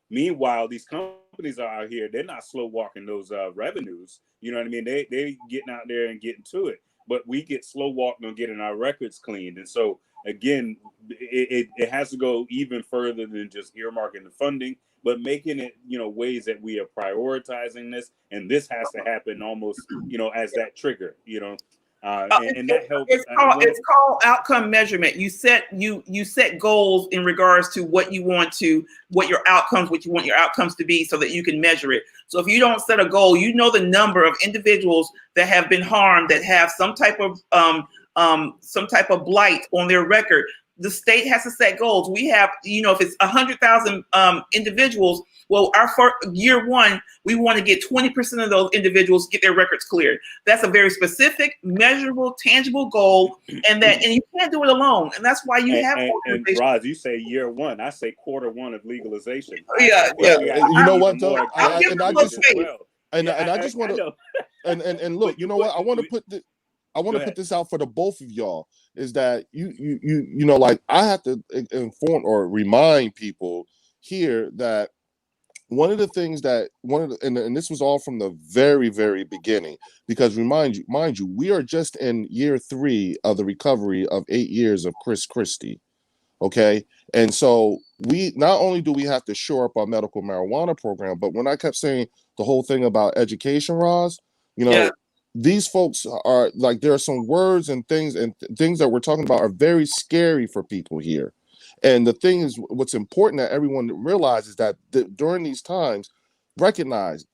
S2: Meanwhile, these companies are out here, they're not slow walking those revenues. You know what I mean? They getting out there and getting to it, but we get slow walked on getting our records cleaned. And so again, it has to go even further than just earmarking the funding, but making it, ways that we are prioritizing this. And this has to happen almost, as that trigger, And that helps.
S1: It's called outcome measurement. You set goals in regards to what you want your outcomes to be, so that you can measure it. So if you don't set a goal, you know the number of individuals that have been harmed, that have some type of blight on their record. The state has to set goals. We have, if it's 100,000 individuals, well, for year one, we want to get 20% of those individuals get their records cleared. That's a very specific, measurable, tangible goal, and you can't do it alone. And that's why you have.
S2: And Roz, you say year one, I say quarter one of legalization.
S3: Yeah. You know what though? I just want to, and look, you know what? I want to put put this out for the both of y'all. Is that you know, like, I have to inform or remind people here that one of the things that and this was all from the very, very beginning, because mind you, we are just in year 3 of the recovery of 8 years of Chris Christie. Okay. And so we not only do we have to shore up our medical marijuana program, but when I kept saying the whole thing about education, Roz, these folks are like, there are some words and things that we're talking about are very scary for people here. And the thing is, what's important that everyone realizes that during these times, recognize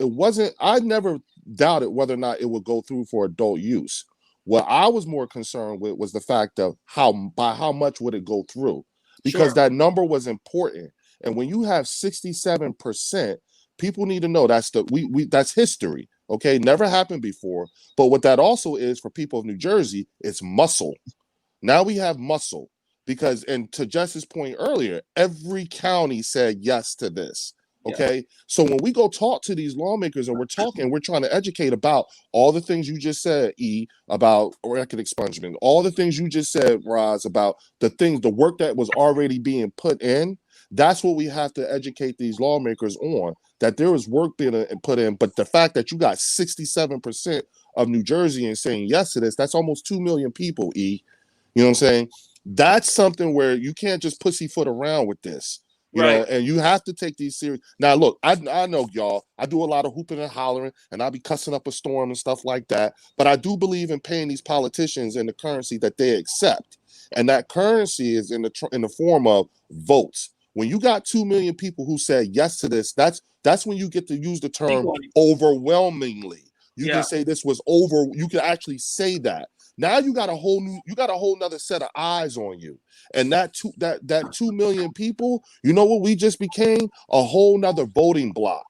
S3: I never doubted whether or not it would go through for adult use. What I was more concerned with was the fact of by how much would it go through, because that number was important. And when you have 67%, people need to know that's history. Okay, never happened before. But what that also is for people of New Jersey, it's muscle. Now we have muscle, because, and to Jess's point earlier, every county said yes to this. Okay, so when we go talk to these lawmakers and we're trying to educate about all the things you just said, about record expungement, all the things you just said, Roz, about the work that was already being put in. That's what we have to educate these lawmakers on, that there is work being put in. But the fact that you got 67% of New Jerseyans saying yes to this, that's almost 2 million people, You know what I'm saying? That's something where you can't just pussyfoot around with this. You know, and you have to take these serious. Now, look, I know, y'all, I do a lot of hooping and hollering, and I'll be cussing up a storm and stuff like that. But I do believe in paying these politicians in the currency that they accept. And that currency is in the form of votes. When you got 2 million people who said yes to this, that's when you get to use the term overwhelmingly. You can say this was you can actually say that. Now you got a whole nother set of eyes on you. And that 2 million people, you know what we just became? A whole nother voting block.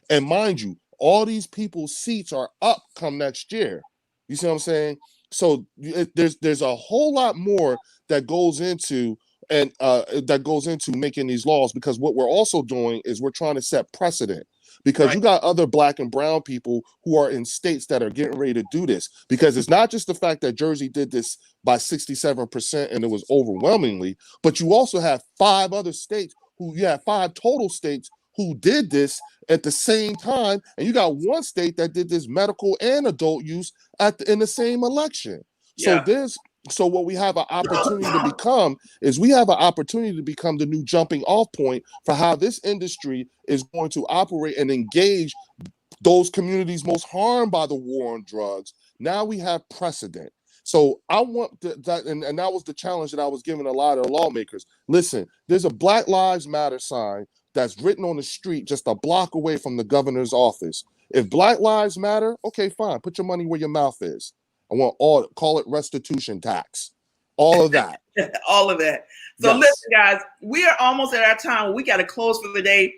S3: And mind you, all these people's seats are up come next year. You see what I'm saying? So there's a whole lot more that goes into making these laws, because what we're also doing is we're trying to set precedent. Because you got other Black and brown people who are in states that are getting ready to do this. Because it's not just the fact that Jersey did this by 67% and it was overwhelmingly, but you also have 5 other states you have 5 total states who did this at the same time. And you got 1 state that did this medical and adult use in the same election. So what we have an opportunity to become is the new jumping off point for how this industry is going to operate and engage those communities most harmed by the war on drugs. Now we have precedent. So I want that, and that was the challenge that I was giving a lot of lawmakers. Listen, there's a Black Lives Matter sign that's written on the street just a block away from the governor's office. If Black Lives Matter, okay, fine, put your money where your mouth is. I want call it restitution tax. All of that.
S1: All of that. So listen, guys, we are almost at our time. We got to close for the day.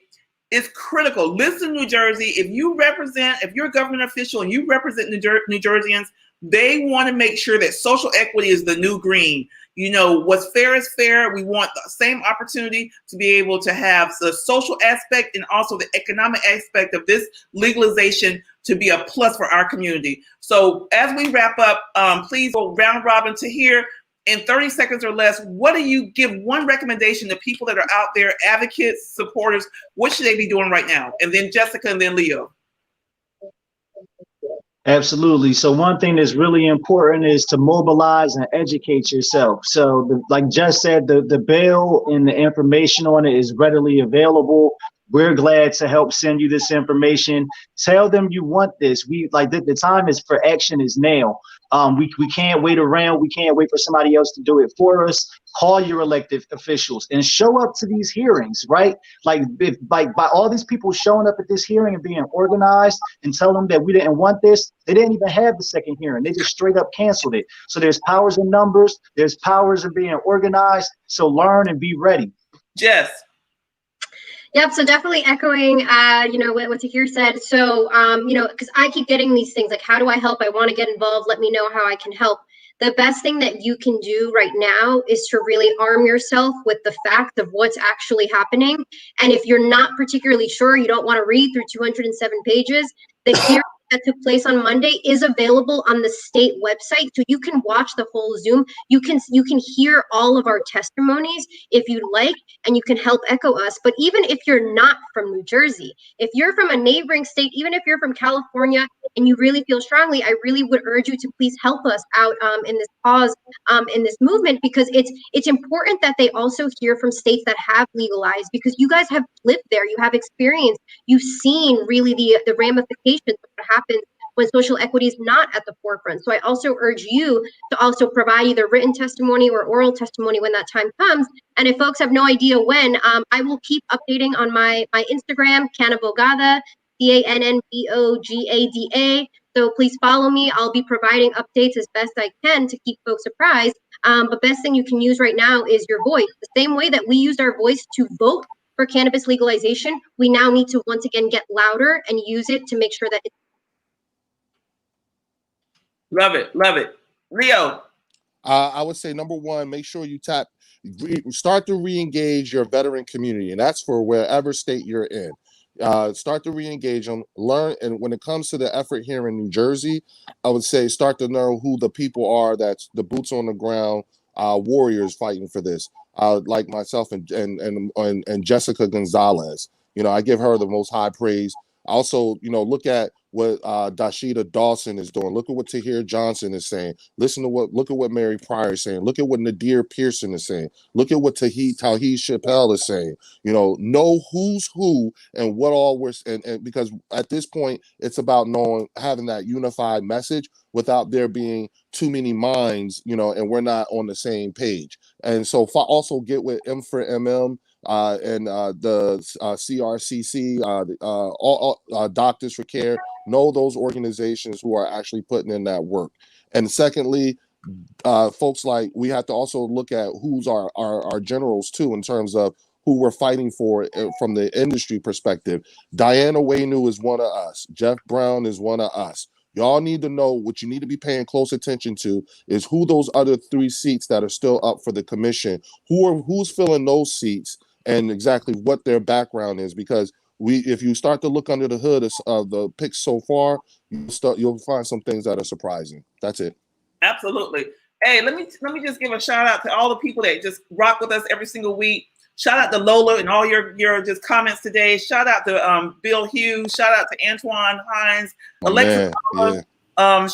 S1: It's critical. Listen, New Jersey, if you're a government official and you represent New Jerseyans, they want to make sure that social equity is the new green. You know, what's fair is fair. We want the same opportunity to be able to have the social aspect and also the economic aspect of this legalization to be a plus for our community. So as we wrap up, please go round robin to hear in 30 seconds or less, what do you give one recommendation to people that are out there, advocates, supporters? What should they be doing right now? And then Jessica and then Leo.
S5: Absolutely. So one thing that's really important is to mobilize and educate yourself. So like Jess said, the bill and the information on it is readily available. We're glad to help send you this information. Tell them you want this. The time is for action is now. We can't wait around. We can't wait for somebody else to do it for us. Call your elected officials and show up to these hearings, right? Like, if, like by all these people showing up at this hearing and being organized and tell them that we didn't want this, they didn't even have the second hearing. They just straight up canceled it. So there's powers in numbers. There's powers in being organized. So learn and be ready.
S1: Jess.
S4: Yep. So definitely echoing, what Tahir said. So, because I keep getting these things like, how do I help? I want to get involved. Let me know how I can help. The best thing that you can do right now is to really arm yourself with the fact of what's actually happening. And if you're not particularly sure, you don't want to read through 207 pages, the hearing that took place on Monday is available on the state website. So you can watch the whole Zoom. You can hear all of our testimonies if you'd like, and you can help echo us. But even if you're not from New Jersey, if you're from a neighboring state, even if you're from California and you really feel strongly, I really would urge you to please help us out in this cause, in this movement, because it's important that they also hear from states that have legalized, because you guys have lived there, you have experience, you've seen really the ramifications of what happens when social equity is not at the forefront. So I also urge you to also provide either written testimony or oral testimony when that time comes. And if folks have no idea when, I will keep updating on my Instagram, Cannabogada, CANNBOGADA. So please follow me. I'll be providing updates as best I can to keep folks apprised. But best thing you can use right now is your voice. The same way that we used our voice to vote for cannabis legalization, we now need to once again get louder and use it to make sure that it's.
S1: Love it. Love it. Leo.
S3: I would say number one, make sure you start to re-engage your veteran community, and that's for wherever state you're in. Start to re-engage them, learn, and when it comes to the effort here in New Jersey, I would say start to know who the people are that's the boots on the ground warriors fighting for this. Like myself and Jessica Gonzalez. I give her the most high praise. Also, look at what Dashida Dawson is doing. Look at what Tahir Johnson is saying. Look at what Mary Pryor is saying. Look at what Nadir Pearson is saying. Look at what Tawheed Chappelle is saying. Know who's who and what all we're, and because at this point it's about having that unified message without there being too many minds, and we're not on the same page. And so also get with M for MM, and the CRCC, all Doctors for Care. Know those organizations who are actually putting in that work. And secondly, folks, like, we have to also look at who's our generals too, in terms of who we're fighting for from the industry perspective. Diana Waynu is one of us. Jeff Brown is one of us. Y'all need to know what you need to be paying close attention to is who those other 3 seats that are still up for the commission, who's filling those seats, and exactly what their background is. Because if you start to look under the hood of the picks so far, you'll find some things that are surprising. That's it.
S1: Absolutely. Hey, let me just give a shout out to all the people that just rock with us every single week. Shout out to Lola and all your just comments today. Shout out to Bill Hughes. Shout out to Antoine Hines, Alexa Thomas,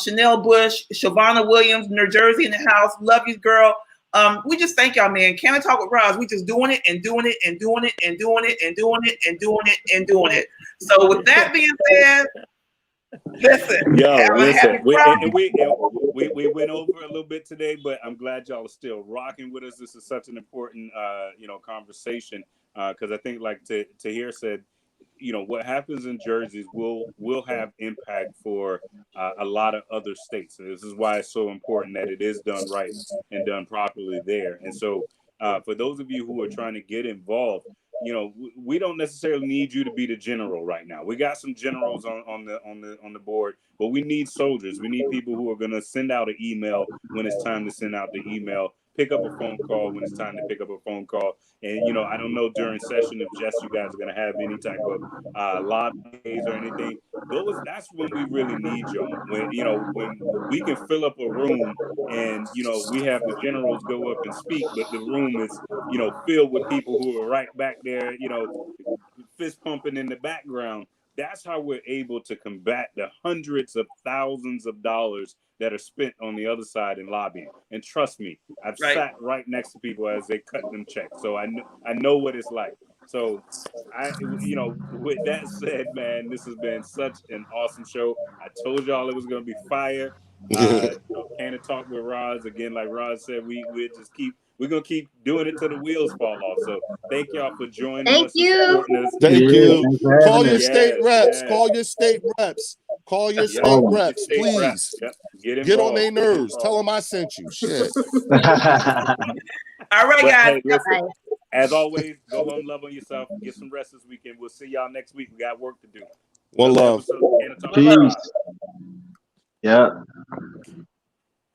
S1: Chanel Bush, Shavonna Williams, New Jersey in the house. Love you, girl. We just thank y'all, man. Can I Talk with Roz? We just doing it and doing it and doing it and doing it and doing it and doing it and doing it. So with that being said, listen,
S2: we went over a little bit today, but I'm glad y'all are still rocking with us. This is such an important conversation, because I think, like Tahir said, what happens in Jersey will have impact for a lot of other states. And this is why it's so important that it is done right and done properly there. And so for those of you who are trying to get involved, we don't necessarily need you to be the general right now. We got some generals on the board, but we need soldiers. We need people who are going to send out an email when it's time to send out the email, pick up a phone call when it's time to pick up a phone call. And I don't know during session if you guys are going to have any type of lobbies or anything. That's when we really need y'all. When we can fill up a room and we have the generals go up and speak, but the room is filled with people who are right back there, fist pumping in the background. That's how we're able to combat the hundreds of thousands of dollars that are spent on the other side in lobbying. And trust me, I've sat right next to people as they cut them checks, so I know what it's like. So with that said, man, this has been such an awesome show. I told y'all it was going to be fire. Can Talk with Roz. Again, like Roz said, we're gonna keep doing it till the wheels fall off. So thank y'all for joining
S4: Thank
S2: us and
S4: you.
S2: supporting us.
S3: Thank
S5: Yeah,
S3: you.
S5: thanks for
S3: Call
S5: having
S3: your
S5: us.
S3: state reps.
S2: Yes.
S3: Call your state reps. Call your
S2: Yep.
S3: state
S5: Oh.
S2: Your
S3: reps,
S2: state
S3: please.
S2: reps. Yep. Get
S3: Get on
S2: involved.
S3: their
S2: Get
S3: nerves.
S2: involved.
S3: Tell them I sent you. Shit.
S1: All right,
S2: But
S1: guys.
S2: hey, listen.
S4: Bye.
S2: As always, go home, love on yourself, get some rest this weekend. We'll see y'all next week. We got work to do.
S3: One
S2: Another
S3: love.
S2: episode of Can Talk with
S5: Peace.
S2: Roz.
S5: Yeah.